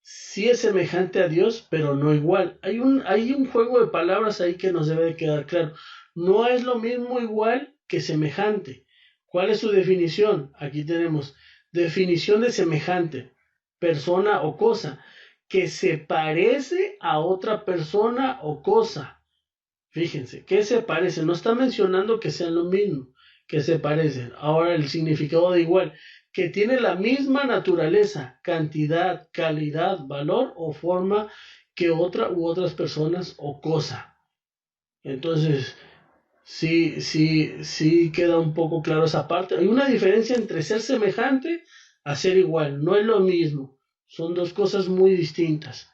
sí es semejante a Dios, pero no igual. Hay un juego de palabras ahí que nos debe de quedar claro. No es lo mismo igual que semejante. ¿Cuál es su definición? Aquí tenemos definición de semejante, persona o cosa, que se parece a otra persona o cosa. Fíjense, ¿qué se parece? No está mencionando que sean lo mismo, que se parecen. Ahora el significado de igual, que tiene la misma naturaleza, cantidad, calidad, valor o forma que otra u otras personas o cosa. Entonces, sí queda un poco claro esa parte. Hay una diferencia entre ser semejante a ser igual. No es lo mismo. Son dos cosas muy distintas.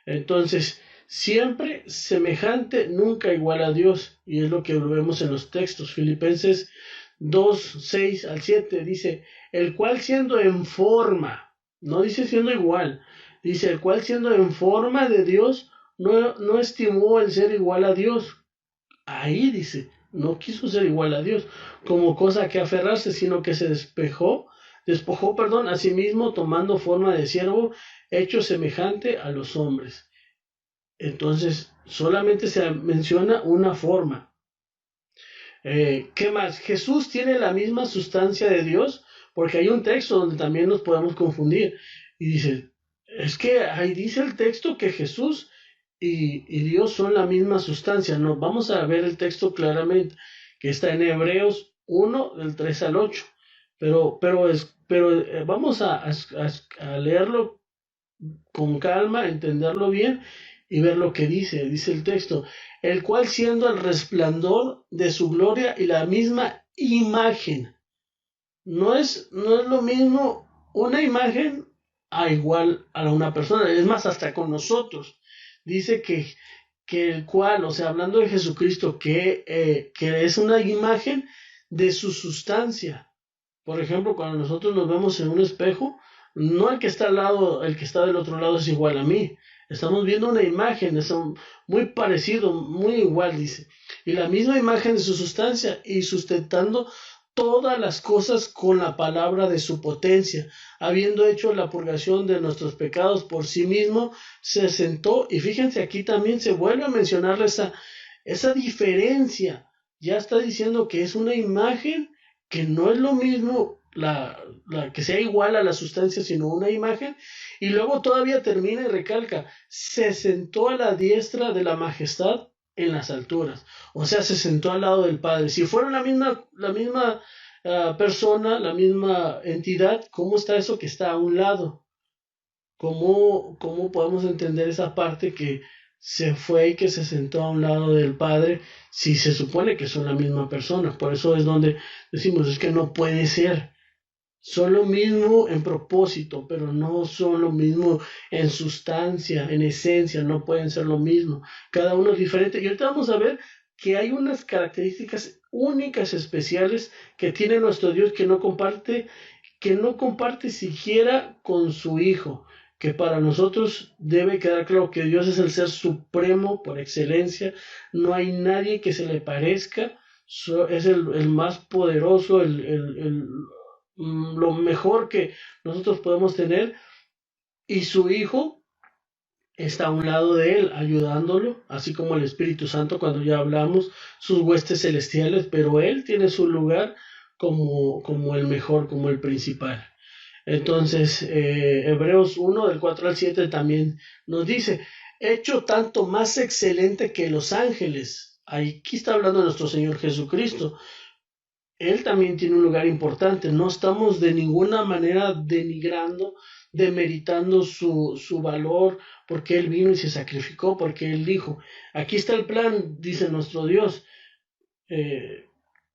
Entonces, siempre semejante, nunca igual a Dios. Y es lo que vemos en los textos. Filipenses 2:6-7 dice, el cual siendo en forma, no dice siendo igual, dice el cual siendo en forma de Dios, no estimó el ser igual a Dios. Ahí dice, no quiso ser igual a Dios como cosa que aferrarse, sino que se despojó, a sí mismo, tomando forma de siervo, hecho semejante a los hombres. Entonces, solamente se menciona una forma. ¿Qué más? Jesús tiene la misma sustancia de Dios, porque hay un texto donde también nos podemos confundir. Y dice, Es que ahí dice el texto que Jesús y Dios son la misma sustancia. No, vamos a ver el texto claramente, que está en Hebreos 1, del 3 al 8. Pero vamos a leerlo con calma, entenderlo bien y ver lo que dice. Dice el texto, el cual siendo el resplandor de su gloria y la misma imagen. No es lo mismo una imagen a igual a una persona. Es más, hasta con nosotros. Dice que el cual, o sea, hablando de Jesucristo, que es una imagen de su sustancia. Por ejemplo, cuando nosotros nos vemos en un espejo, no el que está al lado, el que está del otro lado es igual a mí. Estamos viendo una imagen, es muy parecido, muy igual, dice. Y la misma imagen de su sustancia y sustentando todas las cosas con la palabra de su potencia, habiendo hecho la purgación de nuestros pecados por sí mismo, se sentó, y fíjense, aquí también se vuelve a mencionar esa diferencia. Ya está diciendo que es una imagen, que no es lo mismo que sea igual a la sustancia, sino una imagen, y luego todavía termina y recalca, se sentó a la diestra de la majestad en las alturas, o sea, se sentó al lado del Padre. Si fuera la misma persona, la misma entidad, ¿cómo está eso que está a un lado? ¿Cómo podemos entender esa parte que se fue y que se sentó a un lado del Padre si se supone que son la misma persona? Por eso es donde decimos, es que no puede ser. Son lo mismo en propósito, pero no son lo mismo en sustancia, en esencia, no pueden ser lo mismo. Cada uno es diferente. Y ahorita vamos a ver que hay unas características únicas, especiales, que tiene nuestro Dios que no comparte siquiera con su Hijo, que para nosotros debe quedar claro que Dios es el ser supremo por excelencia, no hay nadie que se le parezca, es el más poderoso, lo mejor que nosotros podemos tener, y su Hijo está a un lado de él, ayudándolo, así como el Espíritu Santo cuando ya hablamos, sus huestes celestiales, pero él tiene su lugar como el mejor, como el principal. Entonces, Hebreos 1, del 4 al 7 también nos dice, hecho tanto más excelente que los ángeles. Aquí está hablando de nuestro Señor Jesucristo. Él también tiene un lugar importante. No estamos de ninguna manera denigrando, demeritando su valor, porque Él vino y se sacrificó, porque Él dijo, aquí está el plan, dice nuestro Dios. Eh,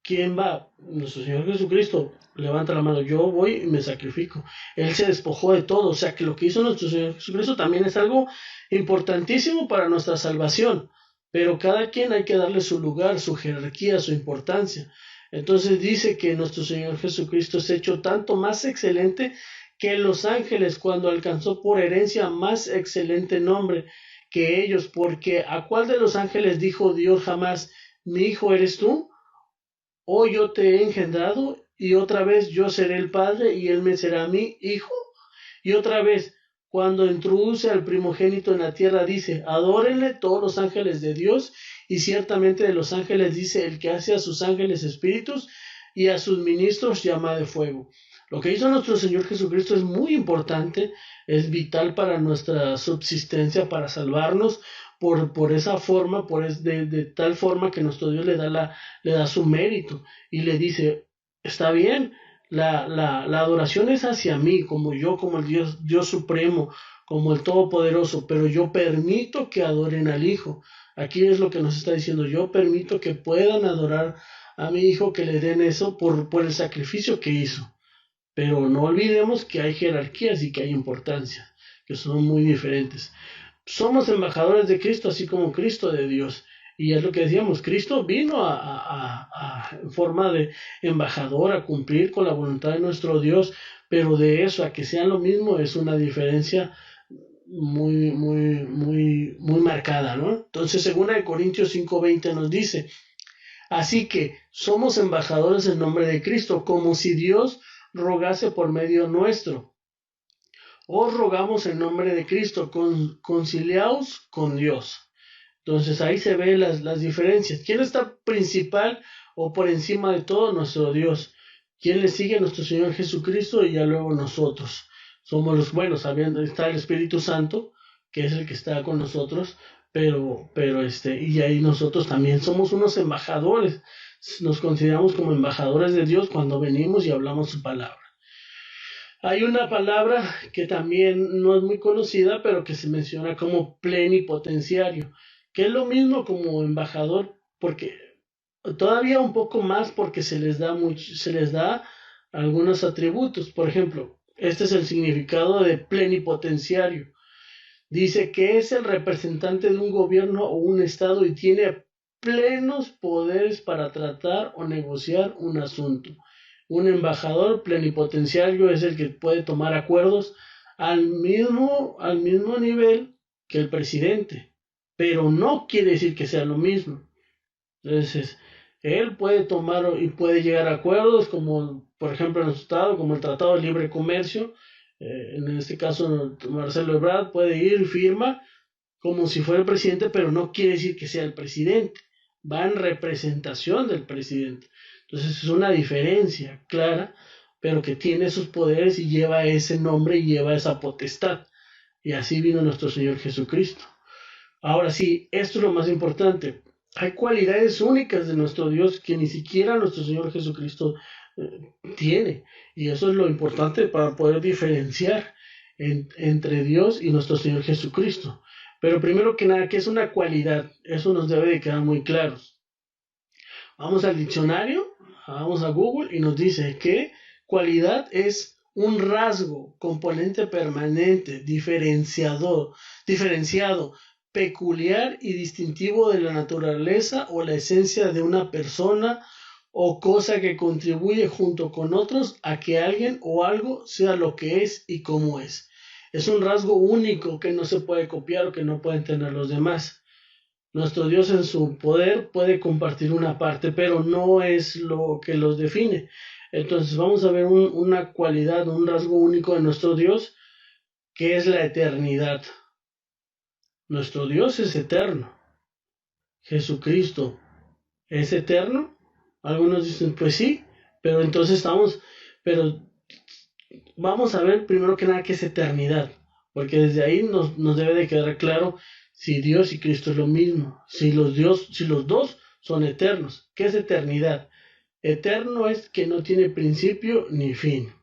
¿Quién va? Nuestro Señor Jesucristo. Levanta la mano, yo voy y me sacrifico. Él se despojó de todo, o sea que lo que hizo nuestro Señor Jesucristo también es algo importantísimo para nuestra salvación, pero cada quien hay que darle su lugar, su jerarquía, su importancia. Entonces dice que nuestro Señor Jesucristo es hecho tanto más excelente que los ángeles cuando alcanzó por herencia más excelente nombre que ellos, porque ¿a cuál de los ángeles dijo Dios jamás, mi hijo eres tú? Hoy yo te he engendrado, y otra vez yo seré el padre y él me será mi hijo. Y otra vez, cuando introduce al primogénito en la tierra, dice, adórenle todos los ángeles de Dios, y ciertamente de los ángeles dice, el que hace a sus ángeles espíritus y a sus ministros llama de fuego. Lo que hizo nuestro Señor Jesucristo es muy importante, es vital para nuestra subsistencia, para salvarnos, por esa forma, de tal forma que nuestro Dios le da su mérito y le dice, está bien, la adoración es hacia mí, como el Dios supremo, como el Todopoderoso, pero yo permito que adoren al Hijo. Aquí es lo que nos está diciendo, yo permito que puedan adorar a mi Hijo, que le den eso por el sacrificio que hizo. Pero no olvidemos que hay jerarquías y que hay importancias, que son muy diferentes. Somos embajadores de Cristo, así como Cristo de Dios. Y es lo que decíamos, Cristo vino en forma de embajador a cumplir con la voluntad de nuestro Dios, pero de eso a que sean lo mismo es una diferencia muy, muy, muy, muy marcada, ¿no? Entonces, 2 Corintios 5:20 nos dice, así que somos embajadores en nombre de Cristo, como si Dios rogase por medio nuestro. Os rogamos en nombre de Cristo, conciliaos con Dios. Entonces ahí se ven las diferencias. ¿Quién está principal o por encima de todo? Nuestro Dios. ¿Quién le sigue? Nuestro Señor Jesucristo, y ya luego nosotros. somos los buenos, sabiendo está el Espíritu Santo, que es el que está con nosotros, y ahí nosotros también somos unos embajadores, nos consideramos como embajadores de Dios cuando venimos y hablamos su palabra. Hay una palabra que también no es muy conocida, pero que se menciona como plenipotenciario, que es lo mismo como embajador, porque todavía un poco más porque se les da algunos atributos. Por ejemplo, este es el significado de plenipotenciario. Dice que es el representante de un gobierno o un estado y tiene plenos poderes para tratar o negociar un asunto. Un embajador plenipotenciario es el que puede tomar acuerdos al mismo nivel que el presidente, pero no quiere decir que sea lo mismo. Entonces, él puede tomar y puede llegar a acuerdos como, por ejemplo, en nuestro estado, como el Tratado de Libre Comercio. En este caso, Marcelo Ebrard puede ir y firma como si fuera el presidente, pero no quiere decir que sea el presidente. Va en representación del presidente. Entonces, es una diferencia clara, pero que tiene sus poderes y lleva ese nombre y lleva esa potestad. Y así vino nuestro Señor Jesucristo. Ahora sí, esto es lo más importante. Hay cualidades únicas de nuestro Dios que ni siquiera nuestro Señor Jesucristo tiene. Y eso es lo importante para poder diferenciar entre Dios y nuestro Señor Jesucristo. Pero primero que nada, ¿qué es una cualidad? Eso nos debe de quedar muy claro. Vamos al diccionario, vamos a Google y nos dice que cualidad es un rasgo, componente permanente, diferenciado, peculiar y distintivo de la naturaleza o la esencia de una persona o cosa que contribuye junto con otros a que alguien o algo sea lo que es y cómo es. Es un rasgo único que no se puede copiar o que no pueden tener los demás. Nuestro Dios en su poder puede compartir una parte, pero no es lo que los define. Entonces vamos a ver una cualidad, un rasgo único de nuestro Dios, que es la eternidad. Nuestro Dios es eterno. Jesucristo es eterno. Algunos dicen, pues sí, pero entonces pero vamos a ver primero que nada qué es eternidad, porque desde ahí nos debe de quedar claro si Dios y Cristo es lo mismo, si los dos son eternos. ¿Qué es eternidad? Eterno es que no tiene principio ni fin.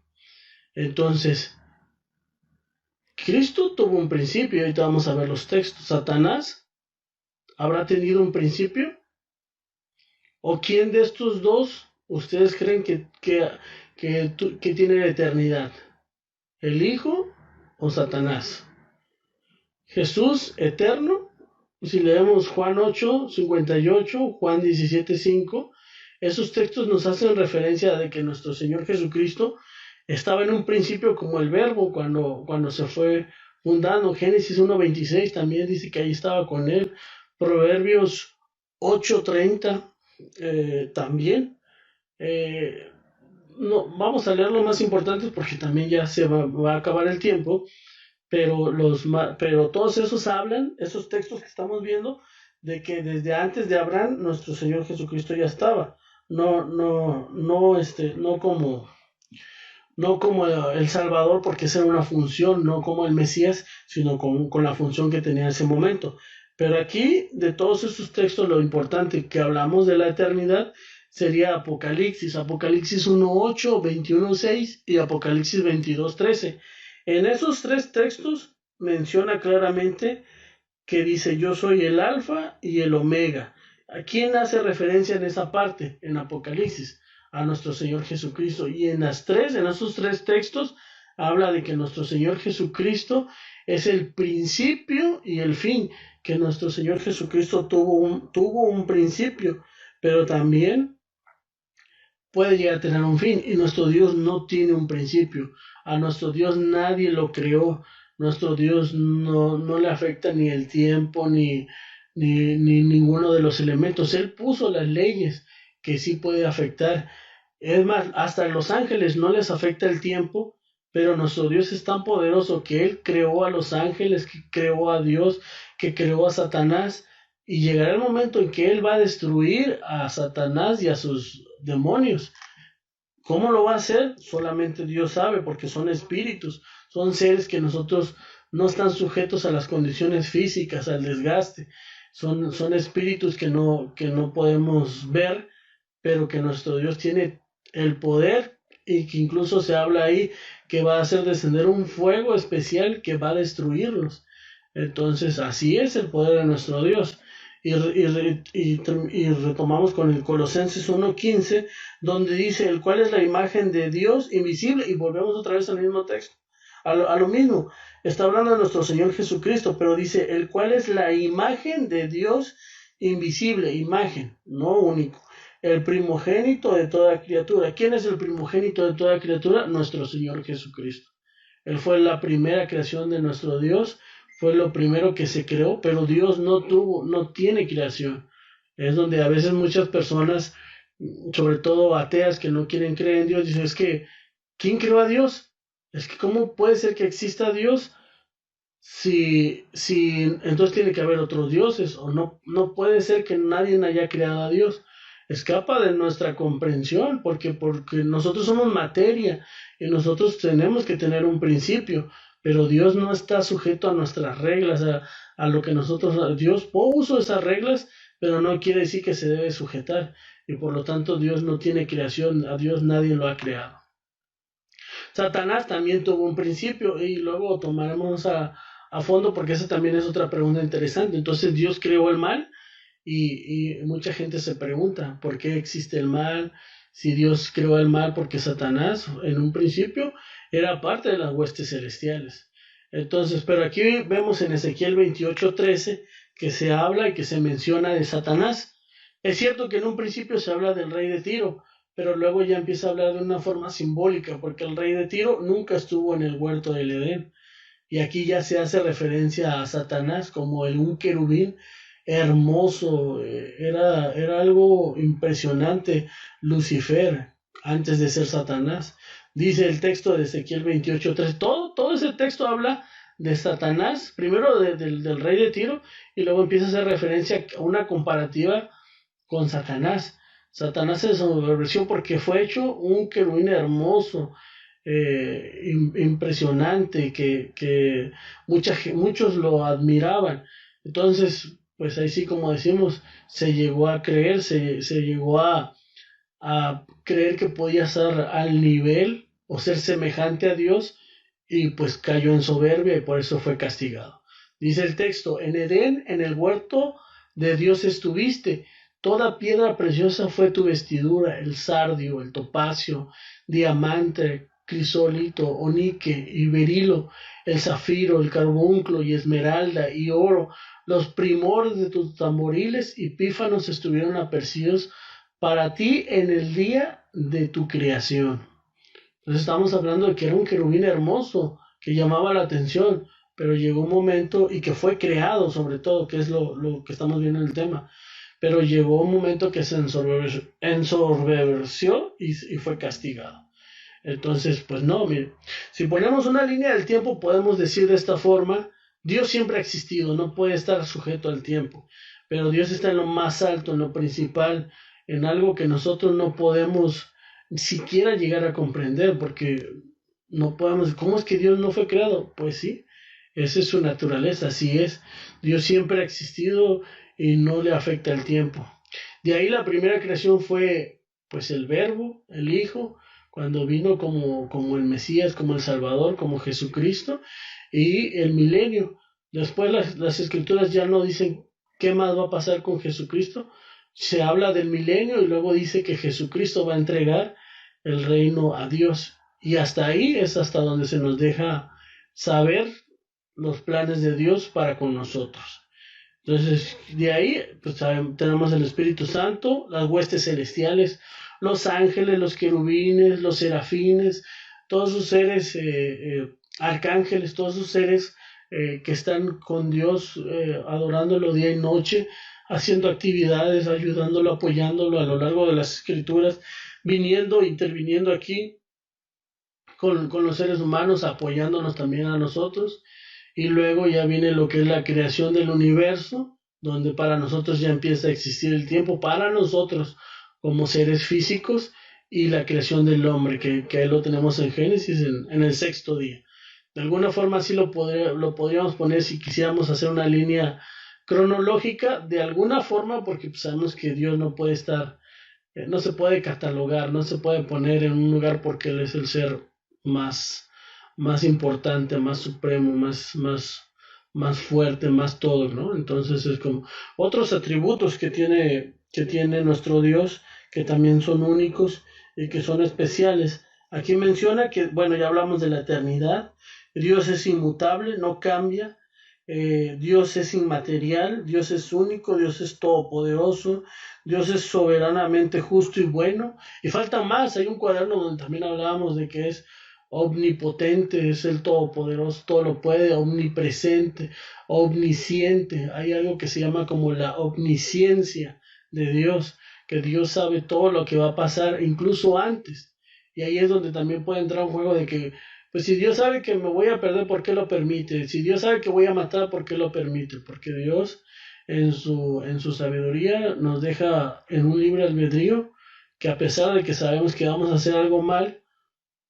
Entonces, Cristo tuvo un principio, y ahorita vamos a ver los textos. ¿Satanás habrá tenido un principio? ¿O quién de estos dos ustedes creen que tiene la eternidad? ¿El Hijo o Satanás? Jesús eterno. Si leemos Juan 8:58, Juan 17:5, esos textos nos hacen referencia de que nuestro Señor Jesucristo estaba en un principio como el verbo cuando se fue fundando. Génesis 1:26 también dice que ahí estaba con él. Proverbios 8:30 también. No, vamos a leer lo más importante porque también ya se va a acabar el tiempo. Pero todos esos hablan, esos textos que estamos viendo, de que desde antes de Abraham nuestro Señor Jesucristo ya estaba. No como el Salvador, porque esa era una función, no como el Mesías, sino con la función que tenía en ese momento. Pero aquí, de todos estos textos, lo importante que hablamos de la eternidad sería Apocalipsis 1:8, 21:6 y Apocalipsis 22:13. En esos tres textos menciona claramente que dice: yo soy el alfa y el omega. ¿A quién hace referencia en esa parte? En Apocalipsis, a nuestro Señor Jesucristo. Y en esos tres textos habla de que nuestro Señor Jesucristo es el principio y el fin, que nuestro Señor Jesucristo tuvo un principio, pero también puede llegar a tener un fin, y nuestro Dios no tiene un principio. A nuestro Dios nadie lo creó. Nuestro Dios no le afecta ni el tiempo ni ninguno de los elementos. Él puso las leyes que sí puede afectar. Es más, hasta a los ángeles no les afecta el tiempo, pero nuestro Dios es tan poderoso que Él creó a los ángeles, que creó a Dios, que creó a Satanás, y llegará el momento en que Él va a destruir a Satanás y a sus demonios. ¿Cómo lo va a hacer? Solamente Dios sabe, porque son espíritus, son seres que nosotros no están sujetos a las condiciones físicas, al desgaste, son espíritus que no podemos ver, pero que nuestro Dios tiene el poder y que incluso se habla ahí que va a hacer descender un fuego especial que va a destruirlos. Entonces, así es el poder de nuestro Dios. Y retomamos con el Colosenses 1:15, donde dice, el cual es la imagen de Dios invisible, y volvemos otra vez al mismo texto, a lo mismo, está hablando de nuestro Señor Jesucristo, pero dice, el cual es la imagen de Dios invisible, imagen, no único, el primogénito de toda criatura. ¿Quién es el primogénito de toda criatura? Nuestro Señor Jesucristo. Él fue la primera creación de nuestro Dios, fue lo primero que se creó, pero Dios no tiene creación. Es donde a veces muchas personas, sobre todo ateas que no quieren creer en Dios, dicen, es que, ¿quién creó a Dios? Es que, ¿cómo puede ser que exista Dios si entonces tiene que haber otros dioses? O no puede ser que nadie haya creado a Dios. Escapa de nuestra comprensión, porque nosotros somos materia y nosotros tenemos que tener un principio, pero Dios no está sujeto a nuestras reglas, a lo que nosotros, Dios puso esas reglas, pero no quiere decir que se debe sujetar, y por lo tanto Dios no tiene creación, a Dios nadie lo ha creado. Satanás también tuvo un principio, y luego tomaremos a fondo, porque esa también es otra pregunta interesante. Entonces, ¿Dios creó el mal? Y mucha gente se pregunta, ¿por qué existe el mal? Si Dios creó el mal, porque Satanás en un principio era parte de las huestes celestiales. Entonces, pero aquí vemos en Ezequiel 28:13 que se habla y que se menciona de Satanás. Es cierto que en un principio se habla del rey de Tiro, pero luego ya empieza a hablar de una forma simbólica, porque el rey de Tiro nunca estuvo en el huerto del Edén. Y aquí ya se hace referencia a Satanás como un querubín hermoso, era algo impresionante, Lucifer, antes de ser Satanás. Dice el texto de Ezequiel 28:3, todo ese texto habla de Satanás, primero del rey de Tiro, y luego empieza a hacer referencia a una comparativa con Satanás. Satanás se desobedeció porque fue hecho un querubín hermoso, impresionante, que muchos lo admiraban. Entonces, pues ahí sí, como decimos, se llegó a creer, se llegó a creer que podía estar al nivel o ser semejante a Dios, y pues cayó en soberbia y por eso fue castigado. Dice el texto, en Edén, en el huerto de Dios estuviste, toda piedra preciosa fue tu vestidura, el sardio, el topacio, diamante, crisolito, onique y berilo, el zafiro, el carbunclo y esmeralda y oro. Los primores de tus tamboriles y pífanos estuvieron apercibidos para ti en el día de tu creación. Entonces estamos hablando de que era un querubín hermoso, que llamaba la atención, pero llegó un momento, y que fue creado sobre todo, que es lo que estamos viendo en el tema, pero llegó un momento que se ensoberbeció y fue castigado. Entonces, pues no, mire, si ponemos una línea del tiempo, podemos decir de esta forma, Dios siempre ha existido, no puede estar sujeto al tiempo, pero Dios está en lo más alto, en lo principal, en algo que nosotros no podemos siquiera llegar a comprender, porque no podemos, ¿cómo es que Dios no fue creado? Pues sí, esa es su naturaleza, así es, Dios siempre ha existido y no le afecta el tiempo. De ahí la primera creación fue pues el Verbo, el Hijo, cuando vino como el Mesías, como el Salvador, como Jesucristo, y el milenio. Después las escrituras ya no dicen qué más va a pasar con Jesucristo, se habla del milenio y luego dice que Jesucristo va a entregar el reino a Dios. Y hasta ahí es hasta donde se nos deja saber los planes de Dios para con nosotros. Entonces, de ahí pues tenemos el Espíritu Santo, las huestes celestiales, los ángeles, los querubines, los serafines, todos sus seres, arcángeles, todos sus seres que están con Dios, adorándolo día y noche, haciendo actividades, ayudándolo, apoyándolo a lo largo de las escrituras, viniendo, interviniendo aquí con los seres humanos, apoyándonos también a nosotros. Y luego ya viene lo que es la creación del universo, donde para nosotros ya empieza a existir el tiempo, para nosotros como seres físicos, y la creación del hombre, que ahí lo tenemos en Génesis, en el sexto día. De alguna forma así lo podríamos poner si quisiéramos hacer una línea cronológica, de alguna forma, porque pues, sabemos que Dios no puede estar, no se puede catalogar, no se puede poner en un lugar porque Él es el ser más, más importante, más supremo, más fuerte, más todo, ¿no? Entonces es como otros atributos que tiene nuestro Dios, que también son únicos y que son especiales. Aquí menciona que, bueno, ya hablamos de la eternidad. Dios es inmutable, no cambia. Dios es inmaterial, Dios es único, Dios es todopoderoso, Dios es soberanamente justo y bueno. Y falta más, hay un cuaderno donde también hablábamos de que es omnipotente, es el todopoderoso, todo lo puede, omnipresente, omnisciente. Hay algo que se llama como la omnisciencia de Dios, que Dios sabe todo lo que va a pasar, incluso antes. Y ahí es donde también puede entrar un juego de que, pues si Dios sabe que me voy a perder, ¿por qué lo permite? Si Dios sabe que voy a matar, ¿por qué lo permite? Porque Dios en su sabiduría nos deja en un libre albedrío que a pesar de que sabemos que vamos a hacer algo mal,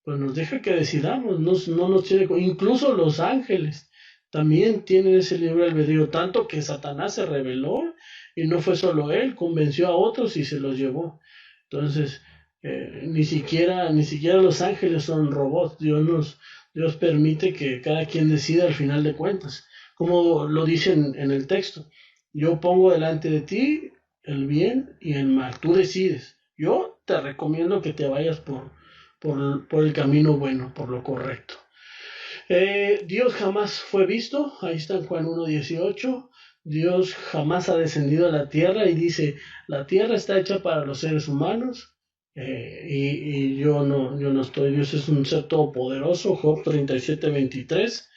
pues nos deja que decidamos, no nos tiene, incluso los ángeles también tienen ese libre albedrío, tanto que Satanás se rebeló y no fue solo él, convenció a otros y se los llevó. Entonces, ni siquiera los ángeles son robots, Dios permite que cada quien decida al final de cuentas, como lo dice en el texto. Yo pongo delante de ti el bien y el mal, tú decides. Yo te recomiendo que te vayas por el camino bueno, por lo correcto. Dios jamás fue visto, ahí está en Juan 1:18. Dios jamás ha descendido a la tierra y dice, la tierra está hecha para los seres humanos y yo no estoy, Dios es un ser todopoderoso, Job 37:23.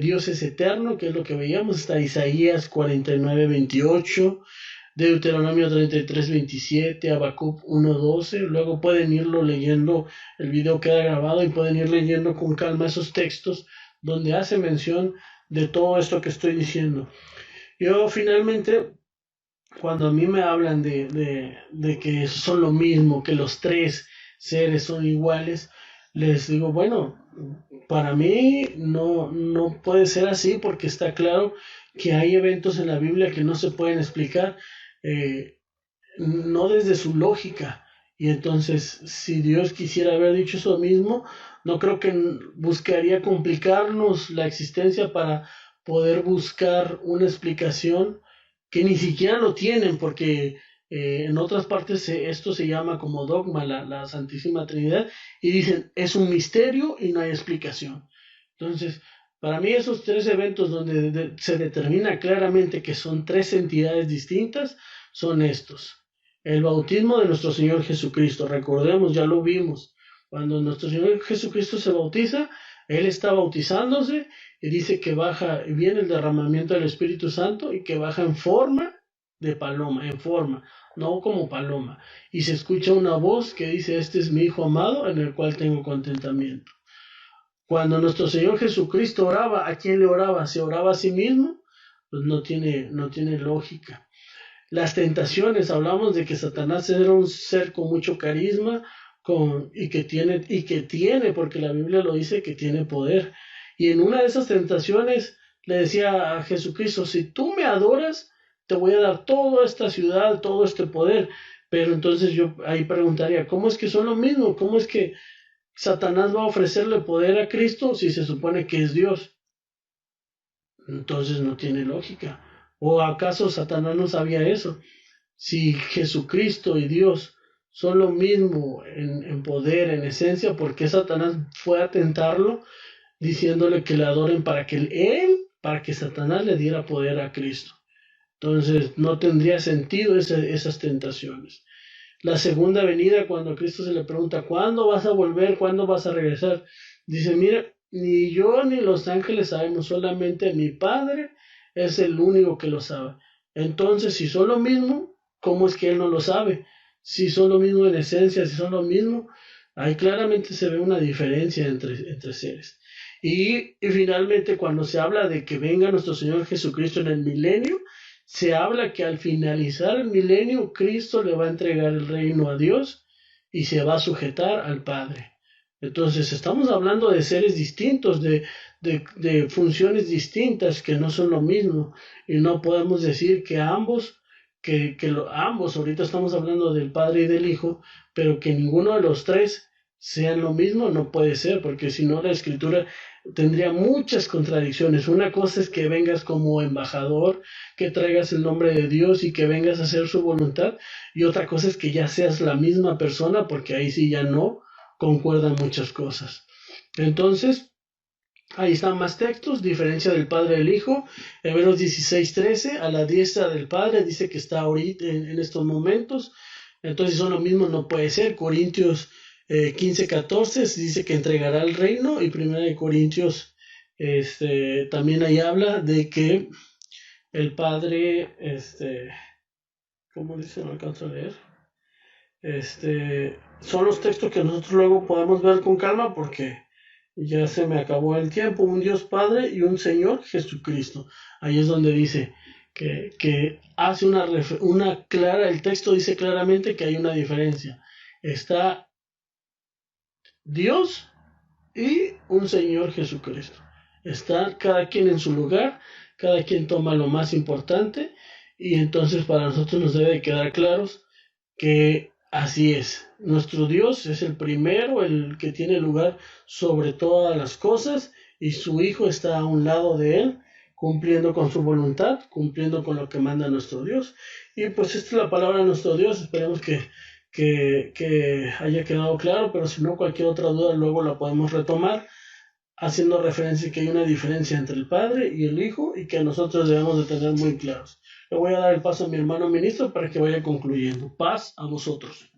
Dios es eterno, que es lo que veíamos, está Isaías 49:28. Deuteronomio 33:27, Habacuc 1:12. Luego pueden irlo leyendo, el video queda grabado y pueden ir leyendo con calma esos textos donde hace mención de todo esto que estoy diciendo. Yo finalmente, cuando a mí me hablan de que son lo mismo, que los tres seres son iguales, les digo, bueno, para mí no puede ser así porque está claro que hay eventos en la Biblia que no se pueden explicar. Eh, no desde su lógica. Y entonces, si Dios quisiera haber dicho eso mismo, no creo que buscaría complicarnos la existencia para poder buscar una explicación que ni siquiera lo tienen, porque en otras partes esto se llama como dogma, la Santísima Trinidad, y dicen, es un misterio y no hay explicación. Entonces, para mí esos tres eventos donde se determina claramente que son tres entidades distintas, son estos. El bautismo de nuestro Señor Jesucristo, recordemos, ya lo vimos, cuando nuestro Señor Jesucristo se bautiza, Él está bautizándose y dice que baja, viene el derramamiento del Espíritu Santo y que baja en forma de paloma, en forma, no como paloma. Y se escucha una voz que dice, este es mi Hijo amado en el cual tengo contentamiento. Cuando nuestro Señor Jesucristo oraba, ¿a quién le oraba? ¿Se oraba a sí mismo? Pues no tiene lógica. Las tentaciones, hablamos de que Satanás era un ser con mucho carisma y que tiene, porque la Biblia lo dice, que tiene poder. Y en una de esas tentaciones le decía a Jesucristo, si tú me adoras, te voy a dar toda esta ciudad, todo este poder. Pero entonces yo ahí preguntaría, ¿cómo es que son lo mismo? ¿Cómo es que Satanás va a ofrecerle poder a Cristo si se supone que es Dios? Entonces no tiene lógica. ¿O acaso Satanás no sabía eso? Si Jesucristo y Dios son lo mismo en poder, en esencia, ¿por qué Satanás fue a tentarlo diciéndole que le adoren para que Satanás le diera poder a Cristo? Entonces no tendría sentido esas tentaciones. La segunda venida, cuando a Cristo se le pregunta, ¿cuándo vas a volver? ¿Cuándo vas a regresar? Dice, mira, ni yo ni los ángeles sabemos, solamente mi Padre es el único que lo sabe. Entonces, si son lo mismo, ¿cómo es que Él no lo sabe? Si son lo mismo en esencia, si son lo mismo, ahí claramente se ve una diferencia entre seres. Y finalmente, cuando se habla de que venga nuestro Señor Jesucristo en el milenio, se habla que al finalizar el milenio, Cristo le va a entregar el reino a Dios y se va a sujetar al Padre. Entonces, estamos hablando de seres distintos, de funciones distintas que no son lo mismo. Y no podemos decir que ambos, ambos, ahorita estamos hablando del Padre y del Hijo, pero que ninguno de los tres sean lo mismo, no puede ser, porque si no la Escritura tendría muchas contradicciones. Una cosa es que vengas como embajador, que traigas el nombre de Dios y que vengas a hacer su voluntad, y otra cosa es que ya seas la misma persona, porque ahí sí ya no concuerdan muchas cosas. Entonces, ahí están más textos, diferencia del Padre y del Hijo. Hebreos 16:13, a la diestra del Padre, dice que está ahorita en estos momentos. Entonces, son lo mismo, no puede ser. Corintios 15:14 dice que entregará el reino. Y 1 Corintios también ahí habla de que el Padre, ¿cómo dice? No alcanzo a leer. Son los textos que nosotros luego podemos ver con calma porque ya se me acabó el tiempo. Un Dios Padre y un Señor Jesucristo. Ahí es donde dice que hace una clara, el texto dice claramente que hay una diferencia. Está Dios y un Señor Jesucristo. Está cada quien en su lugar, cada quien toma lo más importante y entonces para nosotros nos debe quedar claros que así es. Nuestro Dios es el primero, el que tiene lugar sobre todas las cosas y su Hijo está a un lado de él, cumpliendo con su voluntad, cumpliendo con lo que manda nuestro Dios. Y pues esta es la palabra de nuestro Dios. Esperemos que haya quedado claro, pero si no, cualquier otra duda luego la podemos retomar haciendo referencia que hay una diferencia entre el Padre y el Hijo y que nosotros debemos de tener muy claros. Le voy a dar el paso a mi hermano ministro para que vaya concluyendo. Paz a vosotros.